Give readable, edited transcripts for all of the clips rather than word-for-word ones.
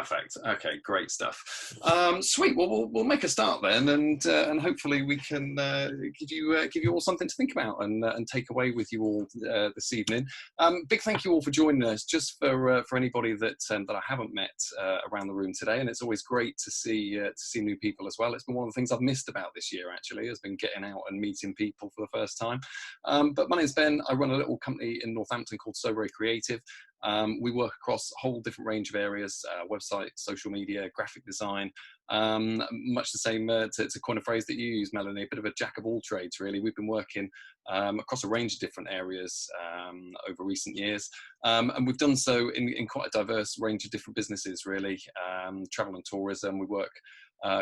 Perfect. Okay, great stuff. Sweet. Well, we'll make a start then, and hopefully we can give you all something to think about and take away with you all this evening. Big thank you all for joining us. Just for anybody that I haven't met around the room today, and it's always great to see new people as well. It's been one of the things I've missed about this year actually, has been getting out and meeting people for the first time. But my name's Ben. I run a little company in Northampton called So Very Creative. We work across a whole different range of areas, website, social media, graphic design, much the same to coin a phrase that you use, Melanie, a bit of a jack of all trades, really. We've been working across a range of different areas over recent years, and we've done so in quite a diverse range of different businesses, really. Travel and tourism, we work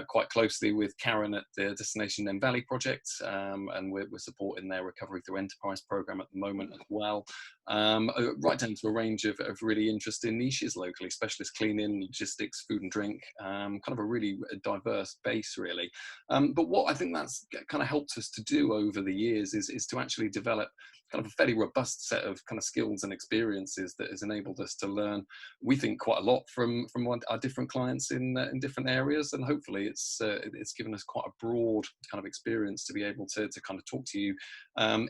quite closely with Karen at the Destination Nen Valley project, and we're supporting their Recovery Through Enterprise program at the moment as well, right down to a range of really interesting niches locally: specialist cleaning, logistics, food and drink, kind of a really diverse base, really. But what I think that's kind of helped us to do over the years is to actually develop kind of a fairly robust set of kind of skills and experiences that has enabled us to learn, we think, quite a lot from our different clients in different areas, and hopefully it's given us quite a broad kind of experience to be able to kind of talk to you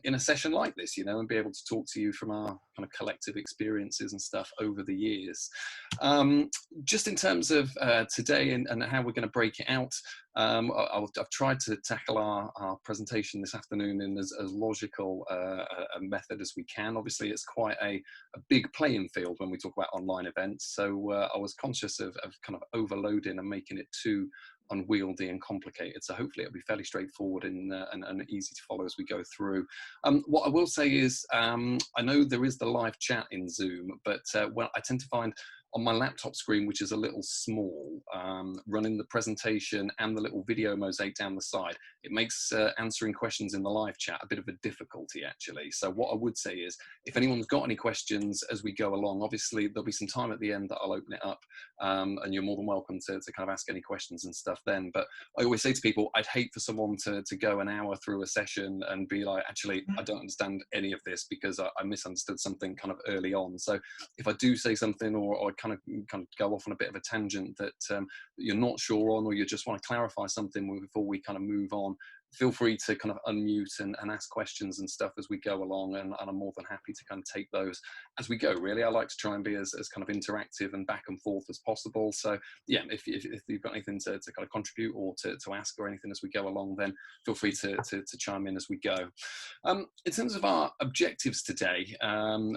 in a session like this, you know, and be able to talk to you from our kind of collective experiences and stuff over the years. Just in terms of today and how we're going to break it out, I've tried to tackle our presentation this afternoon in as logical a method as we can. Obviously, it's quite a big playing field when we talk about online events, so I was conscious of kind of overloading and making it too unwieldy and complicated. So hopefully it'll be fairly straightforward and easy to follow as we go through. What I will say is, I know there is the live chat in Zoom, but well, I tend to find on my laptop screen, which is a little small, running the presentation and the little video mosaic down the side, it makes answering questions in the live chat a bit of a difficulty, actually. So what I would say is, if anyone's got any questions as we go along, obviously there'll be some time at the end that I'll open it up, and you're more than welcome to kind of ask any questions and stuff then. But I always say to people, I'd hate for someone to go an hour through a session and be like, actually, I don't understand any of this because I misunderstood something kind of early on. So if I do say something or kind of go off on a bit of a tangent that you're not sure on, or you just want to clarify something before we kind of move on, feel free to kind of unmute and ask questions and stuff as we go along, and I'm more than happy to kind of take those as we go, really. I like to try and be as kind of interactive and back and forth as possible. So yeah, if you've got anything to kind of contribute or to ask or anything as we go along, then feel free to chime in as we go. In terms of our objectives today,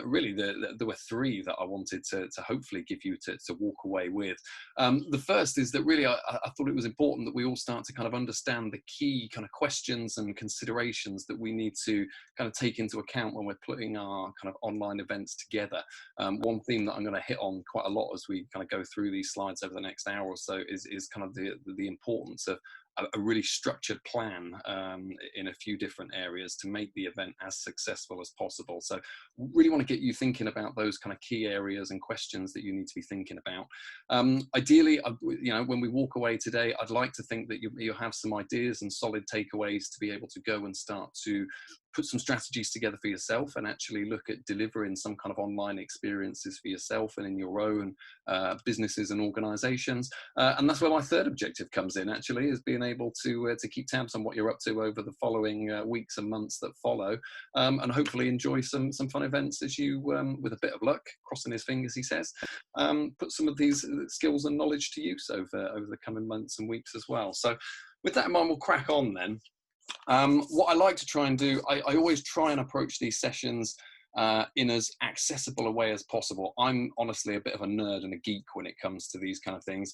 really there were three that I wanted to hopefully give you to walk away with. The first is that really I thought it was important that we all start to kind of understand the key kind of questions and considerations that we need to kind of take into account when we're putting our kind of online events together. One theme that I'm going to hit on quite a lot as we kind of go through these slides over the next hour or so is kind of the importance of a really structured plan in a few different areas to make the event as successful as possible. So really want to get you thinking about those kind of key areas and questions that you need to be thinking about. Ideally, you know, when we walk away today, I'd like to think that you have some ideas and solid takeaways to be able to go and start to put some strategies together for yourself and actually look at delivering some kind of online experiences for yourself and in your own businesses and organizations. And that's where my third objective comes in, actually, is being able to keep tabs on what you're up to over the following weeks and months that follow, and hopefully enjoy some fun events as you, with a bit of luck, crossing his fingers, he says, put some of these skills and knowledge to use over the coming months and weeks as well. So with that in mind, we'll crack on then. What I like to try and do, I always try and approach these sessions in as accessible a way as possible. I'm honestly a bit of a nerd and a geek when it comes to these kind of things.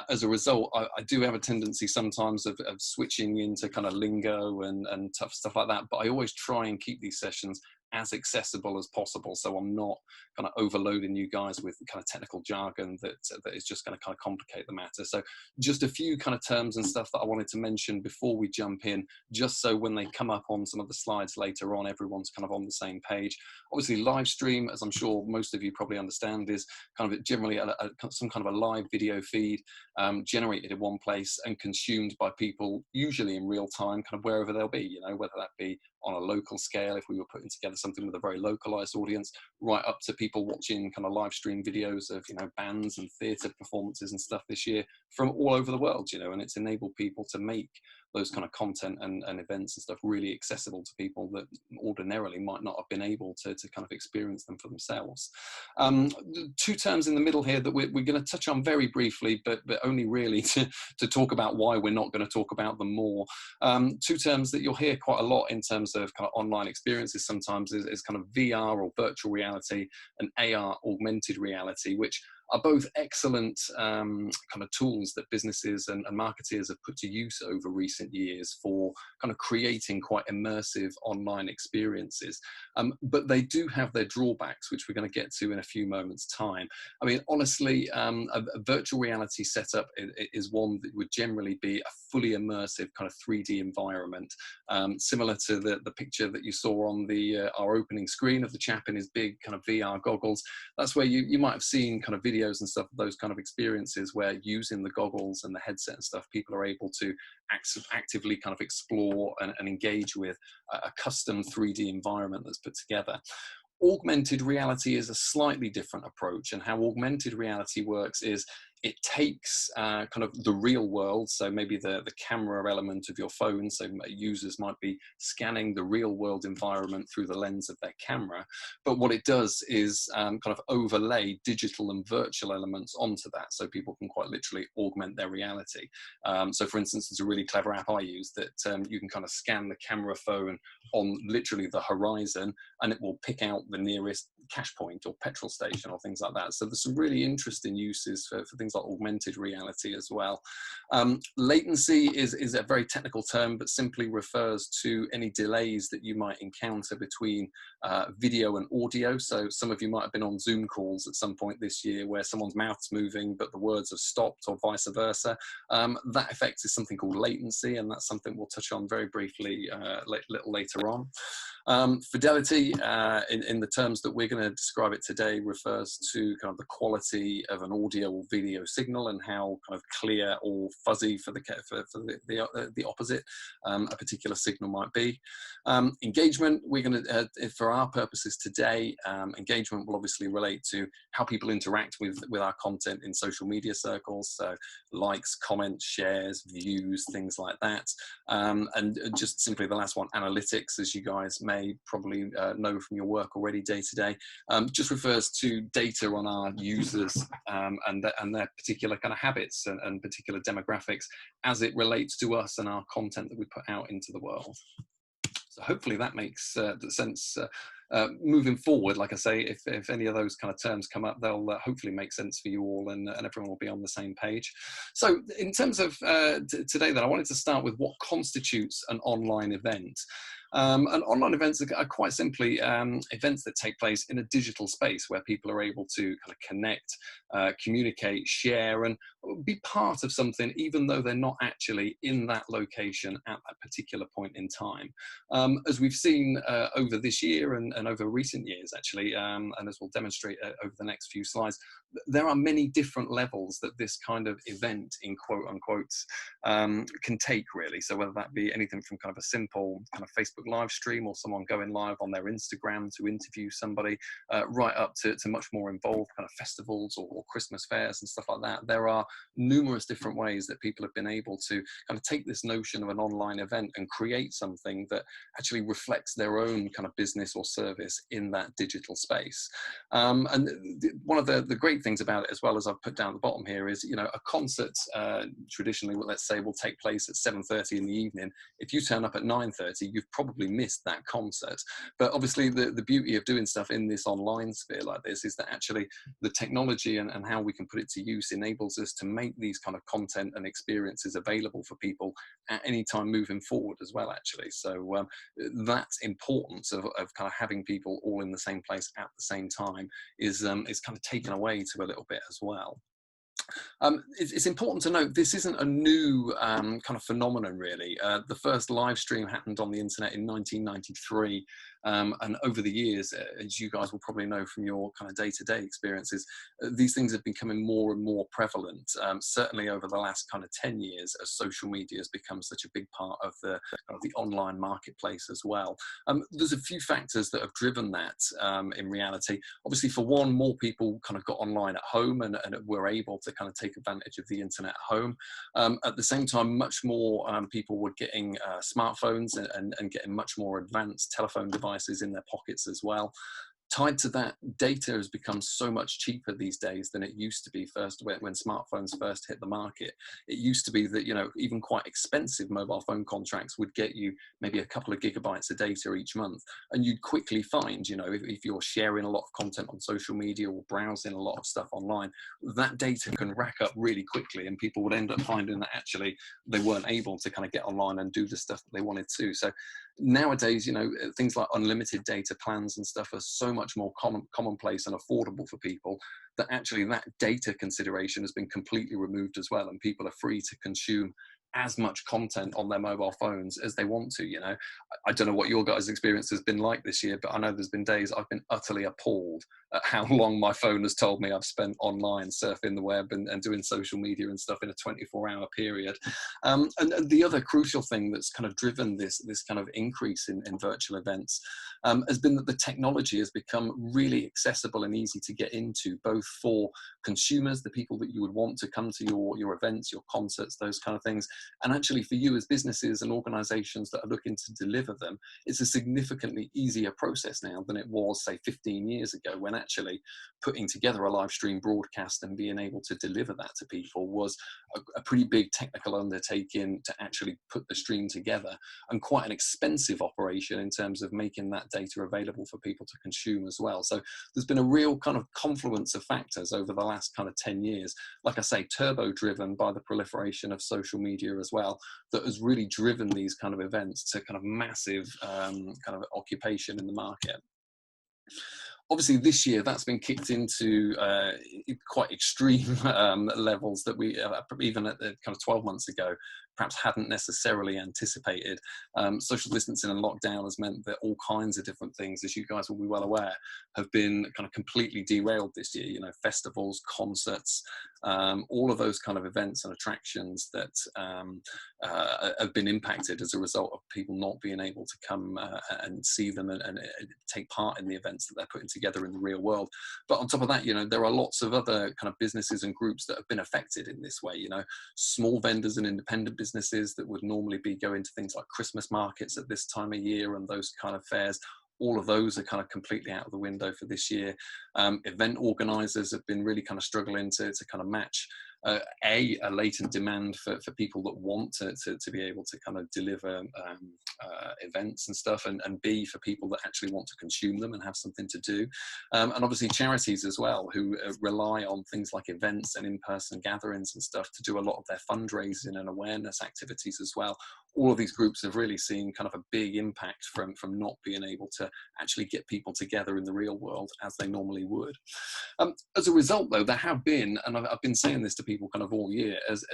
As a result, I do have a tendency sometimes of switching into kind of lingo and tough stuff like that, but I always try and keep these sessions as accessible as possible, so I'm not kind of overloading you guys with kind of technical jargon that is just going to kind of complicate the matter. So just a few kind of terms and stuff that I wanted to mention before we jump in, just so when they come up on some of the slides later on, everyone's kind of on the same page. Obviously, live stream, as I'm sure most of you probably understand, is kind of generally some kind of a live video feed generated in one place and consumed by people, usually in real time, kind of wherever they'll be, you know, whether that be on a local scale, if we were putting together something with a very localized audience, right up to people watching kind of live stream videos of, you know, bands and theatre performances and stuff this year from all over the world, you know, and it's enabled people to make those kind of content and events and stuff really accessible to people that ordinarily might not have been able to kind of experience them for themselves. Two terms in the middle here that we're going to touch on very briefly, but only really to talk about why we're not going to talk about them more. Two terms that you'll hear quite a lot in terms of kind of online experiences sometimes is kind of VR or virtual reality and AR, augmented reality, which are both excellent kind of tools that businesses and marketeers have put to use over recent years for kind of creating quite immersive online experiences. But they do have their drawbacks, which we're going to get to in a few moments' time. I mean, honestly, a virtual reality setup is one that would generally be a fully immersive kind of 3D environment, similar to the picture that you saw on the our opening screen of the chap in his big kind of VR goggles. That's where you might have seen kind of videos and stuff, those kind of experiences where using the goggles and the headset and stuff, people are able to actively kind of explore and engage with a custom 3D environment that's put together. Augmented reality is a slightly different approach, and how augmented reality works is it takes kind of the real world, so maybe the camera element of your phone, so users might be scanning the real world environment through the lens of their camera, but what it does is kind of overlay digital and virtual elements onto that, so people can quite literally augment their reality. So for instance, there's a really clever app I use that you can kind of scan the camera phone on literally the horizon, and it will pick out the nearest cash point or petrol station or things like that. So there's some really interesting uses for things like augmented reality as well. Latency is a very technical term, but simply refers to any delays that you might encounter between video and audio. So some of you might have been on Zoom calls at some point this year where someone's mouth's moving, but the words have stopped, or vice versa. That effect is something called latency, and that's something we'll touch on very briefly a little later on. Fidelity, in the terms that we're going to describe it today, refers to kind of the quality of an audio or video signal and how kind of clear or fuzzy for the opposite a particular signal might be. Engagement, we're going to, for our purposes today, engagement will obviously relate to how people interact with our content in social media circles, so likes, comments, shares, views, things like that. And just simply the last one, analytics, as you guys may probably know from your work already day to day, just refers to data on our users and their particular kind of habits and particular demographics as it relates to us and our content that we put out into the world. So hopefully that makes sense. Moving forward, like I say, if any of those kind of terms come up, they'll hopefully make sense for you all, and everyone will be on the same page. So in terms of today then, I wanted to start with what constitutes an online event. And online events are quite simply events that take place in a digital space where people are able to kind of connect, communicate, share, and be part of something, even though they're not actually in that location at that particular point in time. As we've seen over this year and over recent years, actually, and as we'll demonstrate over the next few slides, there are many different levels that this kind of event, in quote unquote, can take, really. So whether that be anything from kind of a simple kind of Facebook live stream, or someone going live on their Instagram to interview somebody, right up to much more involved kind of festivals or Christmas fairs and stuff like that. There are numerous different ways that people have been able to kind of take this notion of an online event and create something that actually reflects their own kind of business or service in that digital space. And one of the great things about it, as well, as I've put down at the bottom here, is, you know, a concert traditionally, let's say, will take place at 7:30 in the evening. If you turn up at 9:30, you've probably missed that concert. But obviously the beauty of doing stuff in this online sphere like this is that actually the technology and how we can put it to use enables us to make these kind of content and experiences available for people at any time moving forward as well, actually. So that importance of kind of having people all in the same place at the same time is kind of taken away to a little bit as well. It's important to note this isn't a new kind of phenomenon, really. The first live stream happened on the internet in 1993, and over the years, as you guys will probably know from your kind of day-to-day experiences, these things have been becoming more and more prevalent. Certainly over the last kind of 10 years, as social media has become such a big part of the online marketplace as well. There's a few factors that have driven that in reality. Obviously, for one, more people kind of got online at home and were able to kind of take advantage of the internet at home. At the same time, much more people were getting smartphones and getting much more advanced telephone devices in their pockets as well. Tied to that, data has become so much cheaper these days than it used to be first when smartphones first hit the market. It used to be that, you know, even quite expensive mobile phone contracts would get you maybe a couple of gigabytes of data each month. And you'd quickly find, you know, if you're sharing a lot of content on social media or browsing a lot of stuff online, that data can rack up really quickly, and people would end up finding that actually they weren't able to kind of get online and do the stuff that they wanted to. So nowadays, you know, things like unlimited data plans and stuff are so much more commonplace and affordable for people that actually that data consideration has been completely removed as well, and people are free to consume as much content on their mobile phones as they want to. You know, I don't know what your guys' experience has been like this year, but I know there's been days I've been utterly appalled at how long my phone has told me I've spent online surfing the web and doing social media and stuff in a 24-hour period. And the other crucial thing that's kind of driven this kind of increase in virtual events has been that the technology has become really accessible and easy to get into, both for consumers, the people that you would want to come to your events, your concerts, those kind of things, and actually for you as businesses and organizations that are looking to deliver them. It's a significantly easier process now than it was, say, 15 years ago, when actually putting together a live stream broadcast and being able to deliver that to people was a pretty big technical undertaking to actually put the stream together, and quite an expensive operation in terms of making that data available for people to consume as well. So there's been a real kind of confluence of factors over the last kind of 10 years, like I say, turbo driven by the proliferation of social media as well, that has really driven these kind of events to kind of massive kind of occupation in the market. Obviously this year that's been kicked into quite extreme levels that we even at the kind of 12 months ago perhaps hadn't necessarily anticipated. Social distancing and lockdown has meant that all kinds of different things, as you guys will be well aware, have been kind of completely derailed this year. You know, festivals, concerts, all of those kind of events and attractions that have been impacted as a result of people not being able to come and see them and take part in the events that they're putting together in the real world. But on top of that, you know, there are lots of other kind of businesses and groups that have been affected in this way. You know, small vendors and independent businesses that would normally be going to things like Christmas markets at this time of year and those kind of fairs. All of those are kind of completely out of the window for this year. Event organizers have been really kind of struggling to kind of match a latent demand for people that want to be able to kind of deliver events and stuff, and B, for people that actually want to consume them and have something to do. And obviously charities as well, who rely on things like events and in-person gatherings and stuff to do a lot of their fundraising and awareness activities as well. All of these groups have really seen kind of a big impact from not being able to actually get people together in the real world as they normally would. As a result, though, there have been, and I've been saying this to people kind of all year, as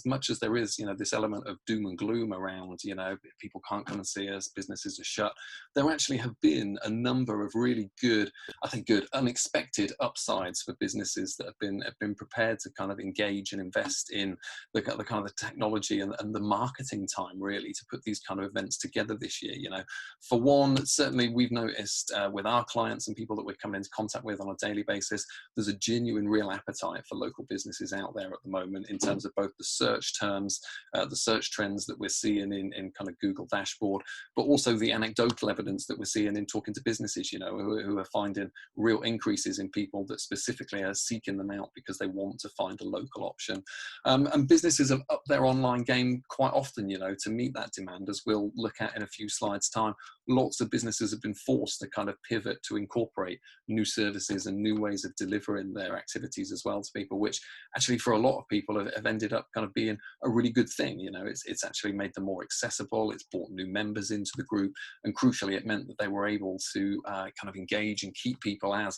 much as there is, you know, this element of doom and gloom around, you know, people can't come and see us, businesses are shut, there actually have been a number of really good, I think good, unexpected upsides for businesses that have been prepared to kind of engage and invest in the kind of the technology and the marketing time, really, to put these kind of events together this year. You know, for one, certainly we've noticed with our clients and people that we're coming into contact with on a daily basis, there's a genuine real appetite for local businesses out there at the moment in terms of both the search terms, the search trends that we're seeing in kind of Google dashboard, but also the anecdotal evidence that we're seeing in talking to businesses, you know, who are finding real increases in people that specifically are seeking them out because they want to find a local option. And businesses have upped their online game quite often, you know, to meet that demand, as we'll look at in a few slides' time. Lots of businesses have been forced to kind of pivot to incorporate new services and new ways of delivering their activities as well to people, which actually for a lot of people have ended up kind of being a really good thing. You know, it's actually made them more accessible, it's brought new members into the group, and crucially it meant that they were able to kind of engage and keep people as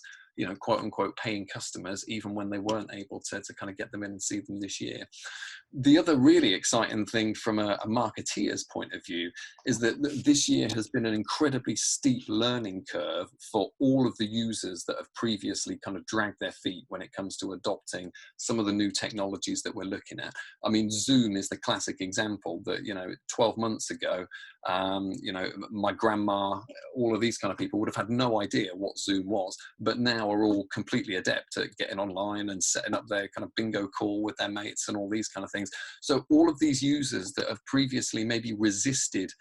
quote unquote paying customers, even when they weren't able to kind of get them in and see them this year. The other really exciting thing from a marketeer's point of view is that this year has been an incredibly steep learning curve for all of the users that have previously kind of dragged their feet when it comes to adopting some of the new technologies that we're looking at. I mean, Zoom is the classic example that, 12 months ago, my grandma, all of these kind of people would have had no idea what Zoom was, but now are all completely adept at getting online and setting up their kind of bingo call with their mates and all these kind of things. So all of these users that have previously maybe resisted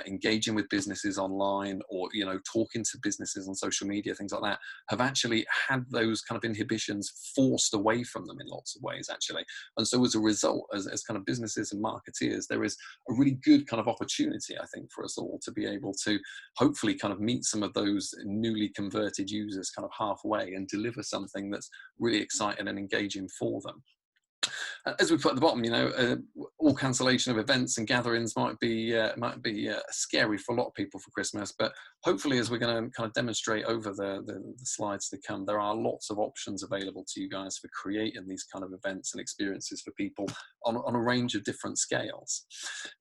engaging with businesses online, or talking to businesses on social media, things like that, have actually had those kind of inhibitions forced away from them in lots of ways, actually. And so as a result, as kind of businesses and marketeers, there is a really good kind of opportunity, I think, for us all to be able to hopefully kind of meet some of those newly converted users kind of halfway and deliver something that's really exciting and engaging for them. As we put at the bottom, all cancellation of events and gatherings might be scary for a lot of people for Christmas, but hopefully, as we're going to kind of demonstrate over the slides to come, there are lots of options available to you guys for creating these kind of events and experiences for people on a range of different scales.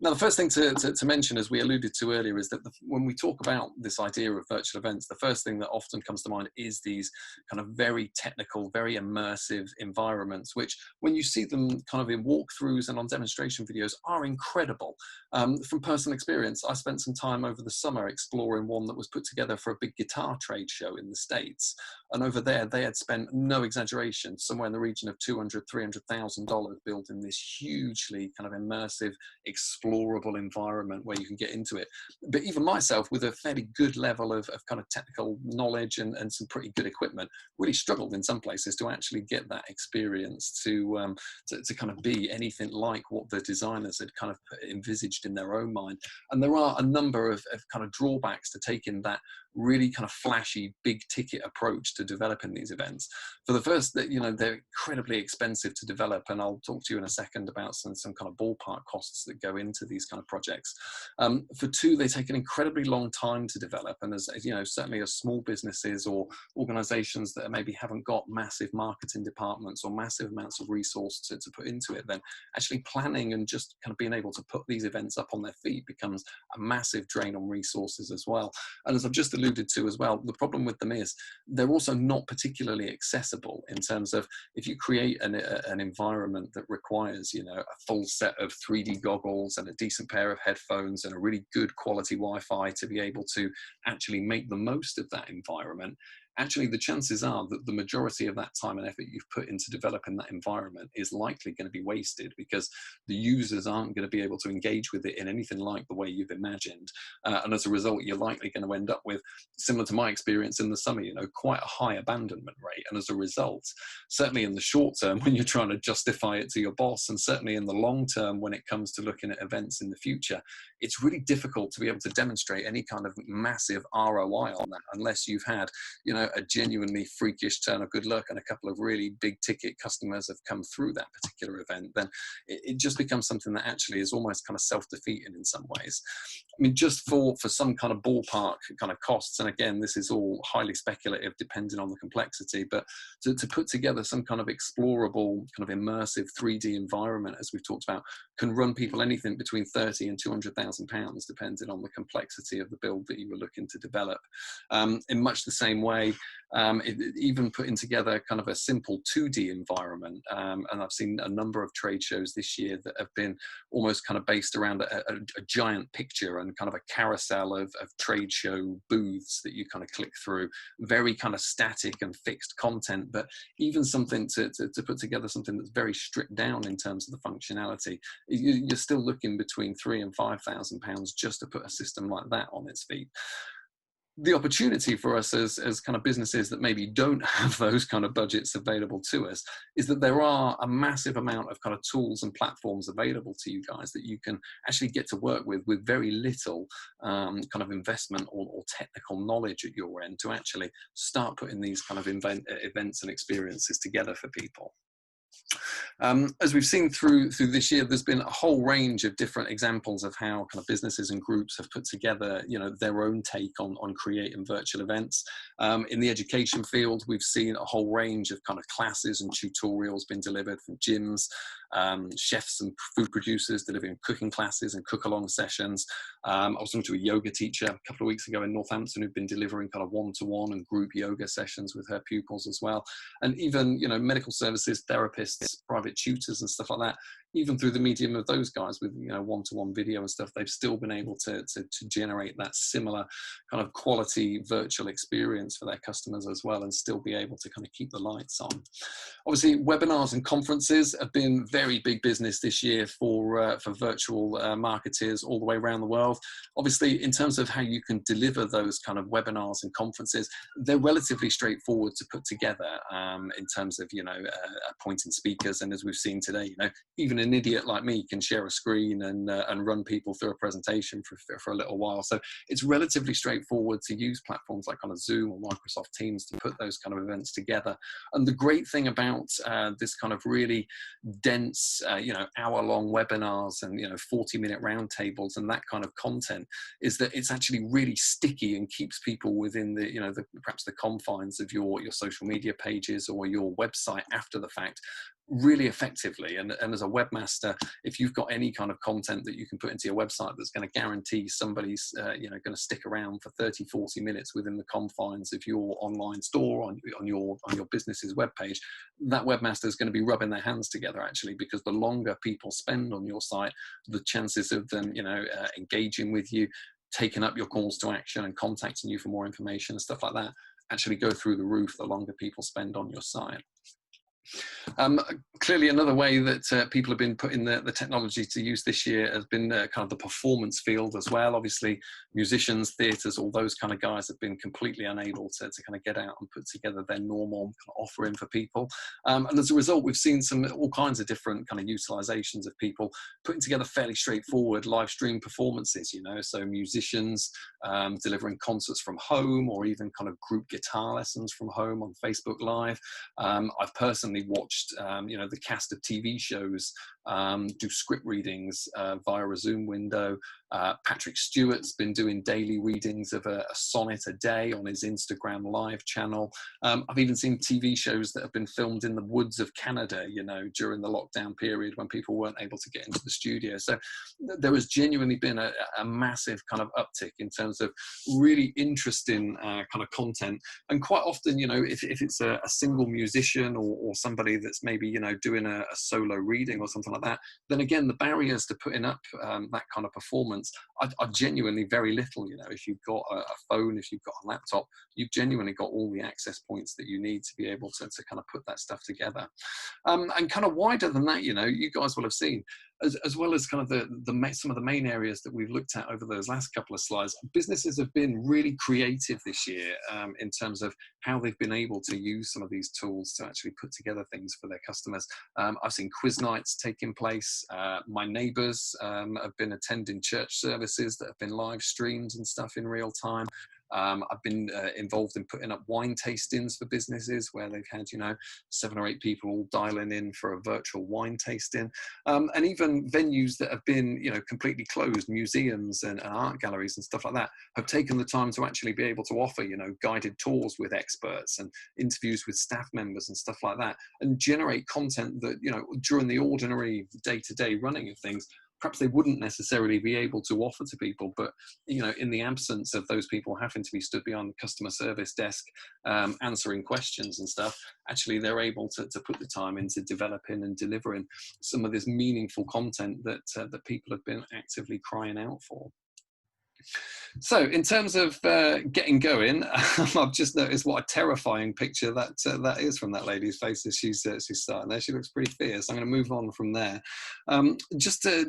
Now, the first thing to mention, as we alluded to earlier, is that when we talk about this idea of virtual events, the first thing that often comes to mind is these kind of very technical, very immersive environments, which when you see them kind of in walkthroughs and on demonstration videos are incredible. From personal experience, I spent some time over the summer exploring one that was put together for a big guitar trade show in the States. And over there, they had spent, no exaggeration, somewhere in the region of $200,000, $300,000 building this hugely kind of immersive, explorable environment where you can get into it. But even myself, with a fairly good level of kind of technical knowledge and some pretty good equipment, really struggled in some places to actually get that experience to kind of be anything like what the designers had kind of envisaged in their own mind. And there are a number of kind of drawbacks to taking that really kind of flashy, big ticket approach to developing these events. For the first, that they're incredibly expensive to develop, and I'll talk to you in a second about some kind of ballpark costs that go into these kind of projects. For two, they take an incredibly long time to develop, and as certainly as small businesses or organizations that maybe haven't got massive marketing departments or massive amounts of resource to put into it, then actually planning and just kind of being able to put these events up on their feet becomes a massive drain on resources as well. And as I've just alluded to as well, the problem with them is they're also not particularly accessible in terms of, if you create an environment that requires a full set of 3D goggles and a decent pair of headphones and a really good quality Wi-Fi to be able to actually make the most of that environment, actually the chances are that the majority of that time and effort you've put into developing that environment is likely going to be wasted, because the users aren't going to be able to engage with it in anything like the way you've imagined. And as a result, you're likely going to end up with, similar to my experience in the summer, quite a high abandonment rate. And as a result, certainly in the short term, when you're trying to justify it to your boss, and certainly in the long term, when it comes to looking at events in the future, it's really difficult to be able to demonstrate any kind of massive ROI on that unless you've had, a genuinely freakish turn of good luck and a couple of really big ticket customers have come through that particular event. Then it just becomes something that actually is almost kind of self-defeating in some ways. I mean, just for some kind of ballpark kind of costs, and again, this is all highly speculative depending on the complexity, but to put together some kind of explorable, kind of immersive 3D environment, as we've talked about, can run people anything between £30,000 and £200,000, depending on the complexity of the build that you were looking to develop. In much the same way, even putting together kind of a simple 2D environment, and I've seen a number of trade shows this year that have been almost kind of based around a giant picture and kind of a carousel of trade show booths that you kind of click through, very kind of static and fixed content, but even something to put together something that's very stripped down in terms of the functionality, you're still looking between £3,000 and £5,000 just to put a system like that on its feet. The opportunity for us as kind of businesses that maybe don't have those kind of budgets available to us is that there are a massive amount of kind of tools and platforms available to you guys that you can actually get to work with very little kind of investment or technical knowledge at your end to actually start putting these kind of events and experiences together for people. As we've seen through this year, there's been a whole range of different examples of how kind of businesses and groups have put together, their own take on creating virtual events. In the education field, we've seen a whole range of kind of classes and tutorials being delivered from gyms, chefs and food producers delivering cooking classes and cook-along sessions. I was talking to a yoga teacher a couple of weeks ago in Northampton who'd been delivering kind of one-to-one and group yoga sessions with her pupils as well. And even, medical services, therapists, private tutors and stuff like that, even through the medium of those guys with, one-to-one video and stuff, they've still been able to generate that similar kind of quality virtual experience for their customers as well, and still be able to kind of keep the lights on. Obviously, webinars and conferences have been very big business this year for virtual marketeers all the way around the world. Obviously, in terms of how you can deliver those kind of webinars and conferences, they're relatively straightforward to put together in terms of, appointing speakers. And as we've seen today, even an idiot like me can share a screen and run people through a presentation for a little while. So it's relatively straightforward to use platforms like kind of Zoom or Microsoft Teams to put those kind of events together. And the great thing about this kind of really dense, hour-long webinars and 40-minute roundtables and that kind of content is that it's actually really sticky and keeps people within the perhaps the confines of your social media pages or your website after the fact really effectively. And as a webmaster, if you've got any kind of content that you can put into your website that's going to guarantee somebody's going to stick around for 30-40 minutes within the confines of your online store on your business's webpage, that webmaster is going to be rubbing their hands together actually, because the longer people spend on your site, the chances of them engaging with you, taking up your calls to action and contacting you for more information and stuff like that actually go through the roof the longer people spend on your site. Clearly, another way that people have been putting the technology to use this year has been kind of the performance field as well. Obviously, musicians, theatres, all those kind of guys have been completely unable to kind of get out and put together their normal kind of offering for people. And as a result, we've seen all kinds of different kind of utilizations of people putting together fairly straightforward live stream performances, so musicians delivering concerts from home, or even kind of group guitar lessons from home on Facebook Live. I've personally watched the cast of TV shows do script readings via a Zoom window. Patrick Stewart's been doing daily readings of a sonnet a day on his Instagram live channel. I've even seen TV shows that have been filmed in the woods of Canada, during the lockdown period when people weren't able to get into the studio. So there has genuinely been a massive kind of uptick in terms of really interesting kind of content. And quite often, if it's a single musician or somebody that's maybe, doing a solo reading or something like that, then again, the barriers to putting up that kind of performance are genuinely very little. If you've got a phone, if you've got a laptop, you've genuinely got all the access points that you need to be able to kind of put that stuff together. And kind of wider than that, you guys will have seen, as well as kind of some of the main areas that we've looked at over those last couple of slides, businesses have been really creative this year in terms of how they've been able to use some of these tools to actually put together things for their customers. I've seen quiz nights taking place. My neighbours have been attending church services that have been live streamed and stuff in real time. I've been involved in putting up wine tastings for businesses where they've had, 7 or 8 people all dialing in for a virtual wine tasting. And even venues that have been, completely closed, museums and art galleries and stuff like that, have taken the time to actually be able to offer, guided tours with experts and interviews with staff members and stuff like that, and generate content that, during the ordinary day-to-day running of things, perhaps they wouldn't necessarily be able to offer to people. But in the absence of those people having to be stood behind the customer service desk answering questions and stuff, actually they're able to put the time into developing and delivering some of this meaningful content that people have been actively crying out for. So in terms of getting going, I've just noticed what a terrifying picture that is from that lady's face as she's starting there. She looks pretty fierce. I'm going to move on from there.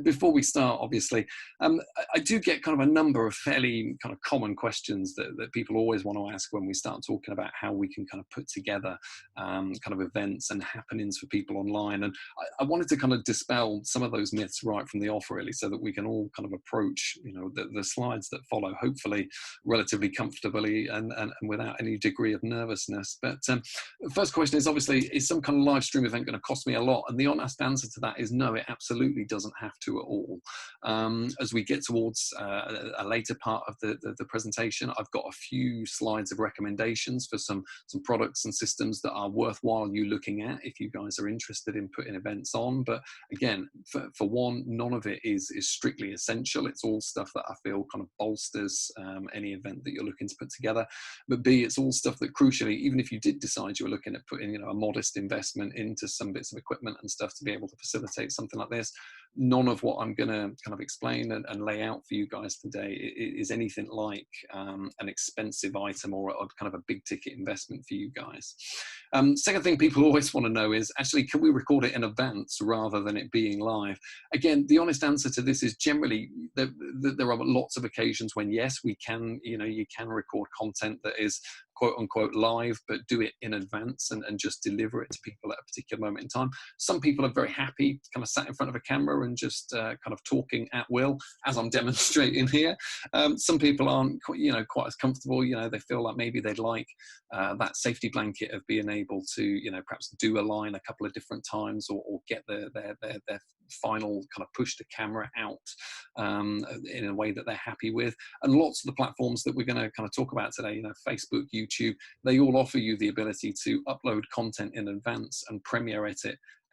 Before we start, obviously, I do get kind of a number of fairly kind of common questions that people always want to ask when we start talking about how we can kind of put together kind of events and happenings for people online. And I wanted to kind of dispel some of those myths right from the off, really, so that we can all kind of approach, the slides slides that follow, hopefully relatively comfortably and without any degree of nervousness. But the first question is obviously, is some kind of live stream event going to cost me a lot? And the honest answer to that is no, it absolutely doesn't have to at all. As we get towards a later part of the presentation, I've got a few slides of recommendations for some products and systems that are worthwhile you looking at if you guys are interested in putting events on. But again, for one, none of it is strictly essential. It's all stuff that I feel kind of bolsters any event that you're looking to put together. But B, it's all stuff that crucially, even if you did decide you were looking at putting, a modest investment into some bits of equipment and stuff to be able to facilitate something like this, none of what I'm going to kind of explain and lay out for you guys today is anything like an expensive item or kind of a big ticket investment for you guys. Second thing people always want to know is actually, can we record it in advance rather than it being live? Again, the honest answer to this is generally there are lots of occasions when yes, we can, you can record content that is quote unquote live, but do it in advance and just deliver it to people at a particular moment in time. Some people are very happy kind of sat in front of a camera and just kind of talking at will, as I'm demonstrating here. Some people aren't quite as comfortable. They feel like maybe they'd like that safety blanket of being able to perhaps do a line a couple of different times or get their final kind of push the camera out in a way that they're happy with. And lots of the platforms that we're going to kind of talk about today, Facebook, YouTube, they all offer you the ability to upload content in advance and premiere it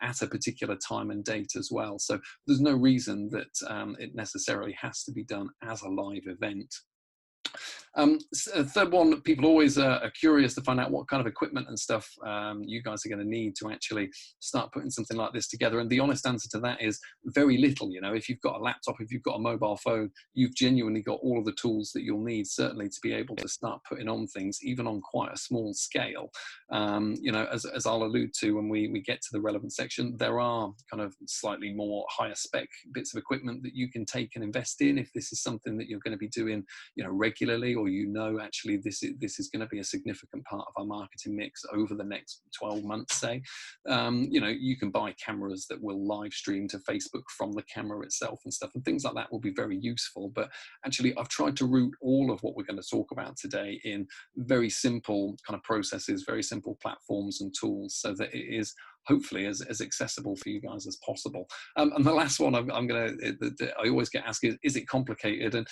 at a particular time and date as well. So there's no reason that it necessarily has to be done as a live event. Third one, people always are curious to find out what kind of equipment and stuff you guys are going to need to actually start putting something like this together. And the honest answer to that is very little. If you've got a laptop, if you've got a mobile phone, you've genuinely got all of the tools that you'll need, certainly to be able to start putting on things, even on quite a small scale. As I'll allude to when we get to the relevant section, there are kind of slightly more higher spec bits of equipment that you can take and invest in if this is something that you're going to be doing, regularly, or actually this is going to be a significant part of our marketing mix over the next 12 months, say. You can buy cameras that will live stream to Facebook from the camera itself and stuff, and things like that will be very useful. But actually, I've tried to root all of what we're going to talk about today in very simple kind of processes, very simple platforms and tools, so that it is hopefully as accessible for you guys as possible. And the last one I always get asked is it complicated? And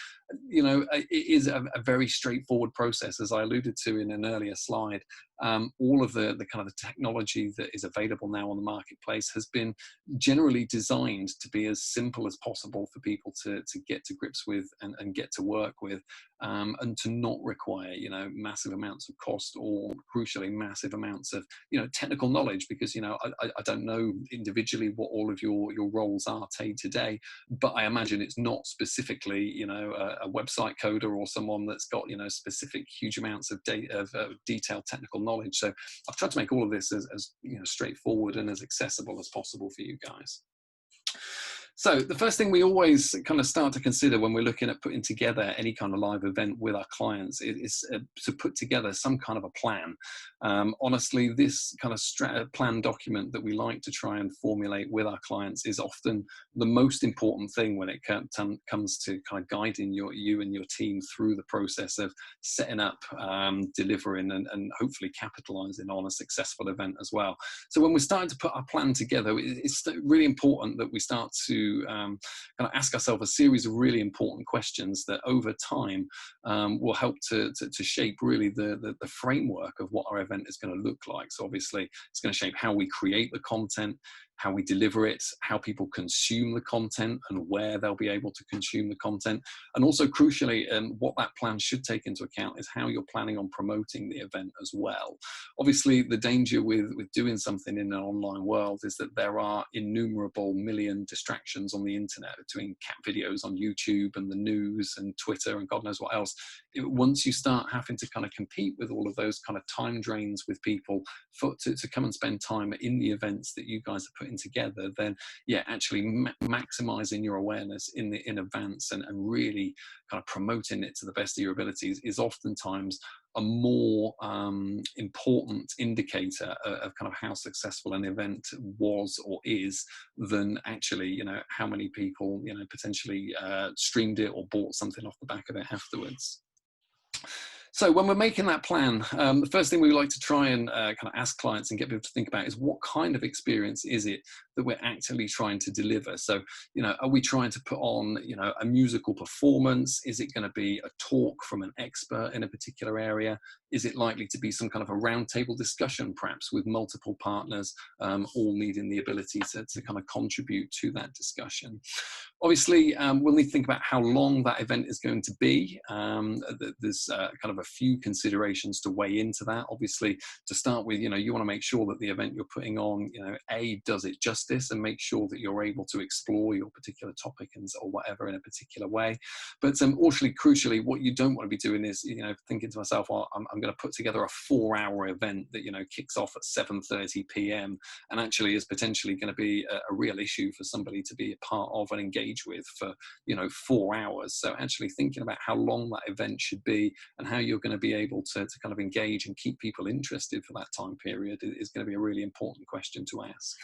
it is a very straightforward process, as I alluded to in an earlier slide. All of the kind of the technology that is available now on the marketplace has been generally designed to be as simple as possible for people to get to grips with and get to work with, and to not require massive amounts of cost or crucially massive amounts of technical knowledge, because I don't know individually what all of your roles are today, but I imagine it's not specifically a website coder or someone that's got specific huge amounts of detailed technical knowledge. So I've tried to make all of this as straightforward and as accessible as possible for you guys. So the first thing we always kind of start to consider when we're looking at putting together any kind of live event with our clients is to put together some kind of a plan. Honestly, this kind of plan document that we like to try and formulate with our clients is often the most important thing when it comes to kind of guiding you and your team through the process of setting up, delivering, and hopefully capitalizing on a successful event as well. So when we're starting to put our plan together, it's really important that we start to kind of ask ourselves a series of really important questions that over time will help to shape really the framework of what our event is going to look like. So obviously it's going to shape how we create the content, how we deliver it, how people consume the content and where they'll be able to consume the content. And also crucially, what that plan should take into account is how you're planning on promoting the event as well. Obviously, the danger with doing something in an online world is that there are innumerable million distractions on the internet between cat videos on YouTube and the news and Twitter and God knows what else. Once you start having to kind of compete with all of those kind of time drains with people to come and spend time in the events that you guys are putting putting together, then yeah, actually maximizing your awareness in advance and really kind of promoting it to the best of your abilities is oftentimes a more important indicator of kind of how successful an event was or is than actually, you know, how many people, you know, potentially streamed it or bought something off the back of it afterwards. So when we're making that plan, the first thing we like to try and kind of ask clients and get people to think about is what kind of experience is it that we're actually trying to deliver? So, you know, are we trying to put on, you know, a musical performance? Is it going to be a talk from an expert in a particular area? Is it likely to be some kind of a roundtable discussion, perhaps with multiple partners, all needing the ability to kind of contribute to that discussion? Obviously, we'll need to think about how long that event is going to be. There's kind of a few considerations to weigh into that. Obviously, to start with, you know, you want to make sure that the event you're putting on, you know, does it justice and make sure that you're able to explore your particular topic and or whatever in a particular way. But also, crucially, what you don't want to be doing is, you know, thinking to myself, well, I'm going to put together a 4-hour event that, you know, kicks off at 7:30 p.m. and actually is potentially going to be a real issue for somebody to be a part of and engage with for, you know, 4 hours. So actually thinking about how long that event should be and how you're going to be able to kind of engage and keep people interested for that time period is going to be a really important question to ask.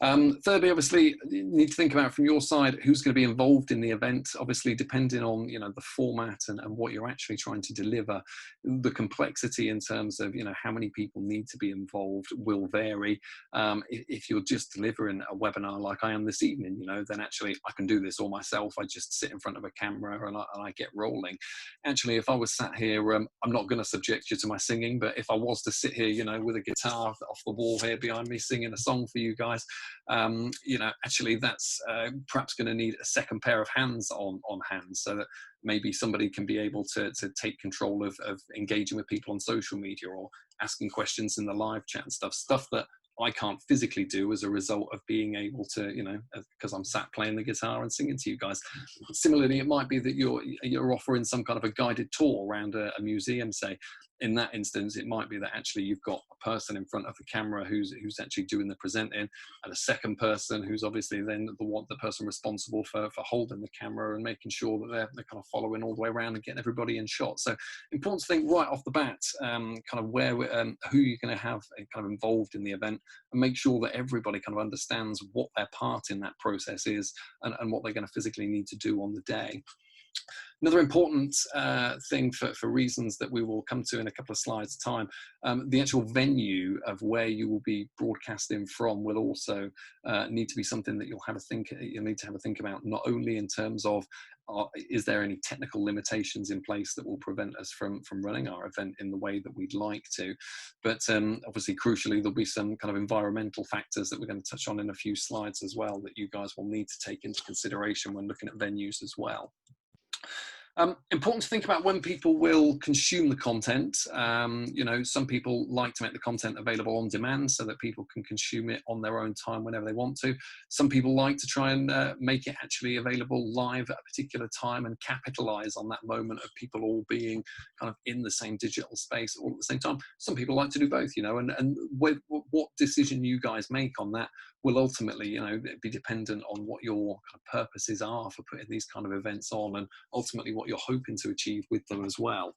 Thirdly, obviously, you need to think about from your side who's going to be involved in the event. Obviously, depending on, you know, the format and what you're actually trying to deliver, the complexity in terms of, you know, how many people need to be involved will vary. If you're just delivering a webinar like I am this evening, you know, then actually I can do this all myself. I just sit in front of a camera and I get rolling. Actually, if I was sat here, I'm not going to subject you to my singing, but if I was to sit here, you know, with a guitar off the wall here behind me singing a song for you guys, you know, actually that's perhaps going to need a second pair of hands on hand, so that maybe somebody can be able to take control of engaging with people on social media or asking questions in the live chat and stuff that I can't physically do as a result of being able to, you know, because I'm sat playing the guitar and singing to you guys. Similarly, it might be that you're offering some kind of a guided tour around a museum, say. In that instance, it might be that actually you've got a person in front of the camera who's actually doing the presenting, and a second person who's obviously then the person responsible for holding the camera and making sure that they're kind of following all the way around and getting everybody in shot. So important to think right off the bat, kind of where who you're going to have kind of involved in the event, and make sure that everybody kind of understands what their part in that process is and what they're going to physically need to do on the day. Another important thing for reasons that we will come to in a couple of slides' time, the actual venue of where you will be broadcasting from will also need to be something that you'll need to have a think about, not only in terms of is there any technical limitations in place that will prevent us from running our event in the way that we'd like to, but obviously crucially there'll be some kind of environmental factors that we're going to touch on in a few slides as well that you guys will need to take into consideration when looking at venues as well. Important to think about when people will consume the content. You know, some people like to make the content available on demand so that people can consume it on their own time whenever they want to. Some people like to try and make it actually available live at a particular time and capitalize on that moment of people all being kind of in the same digital space all at the same time. Some people like to do both, you know, and what decision you guys make on that will ultimately, you know, be dependent on what your kind of purposes are for putting these kind of events on, and ultimately what you're hoping to achieve with them as well.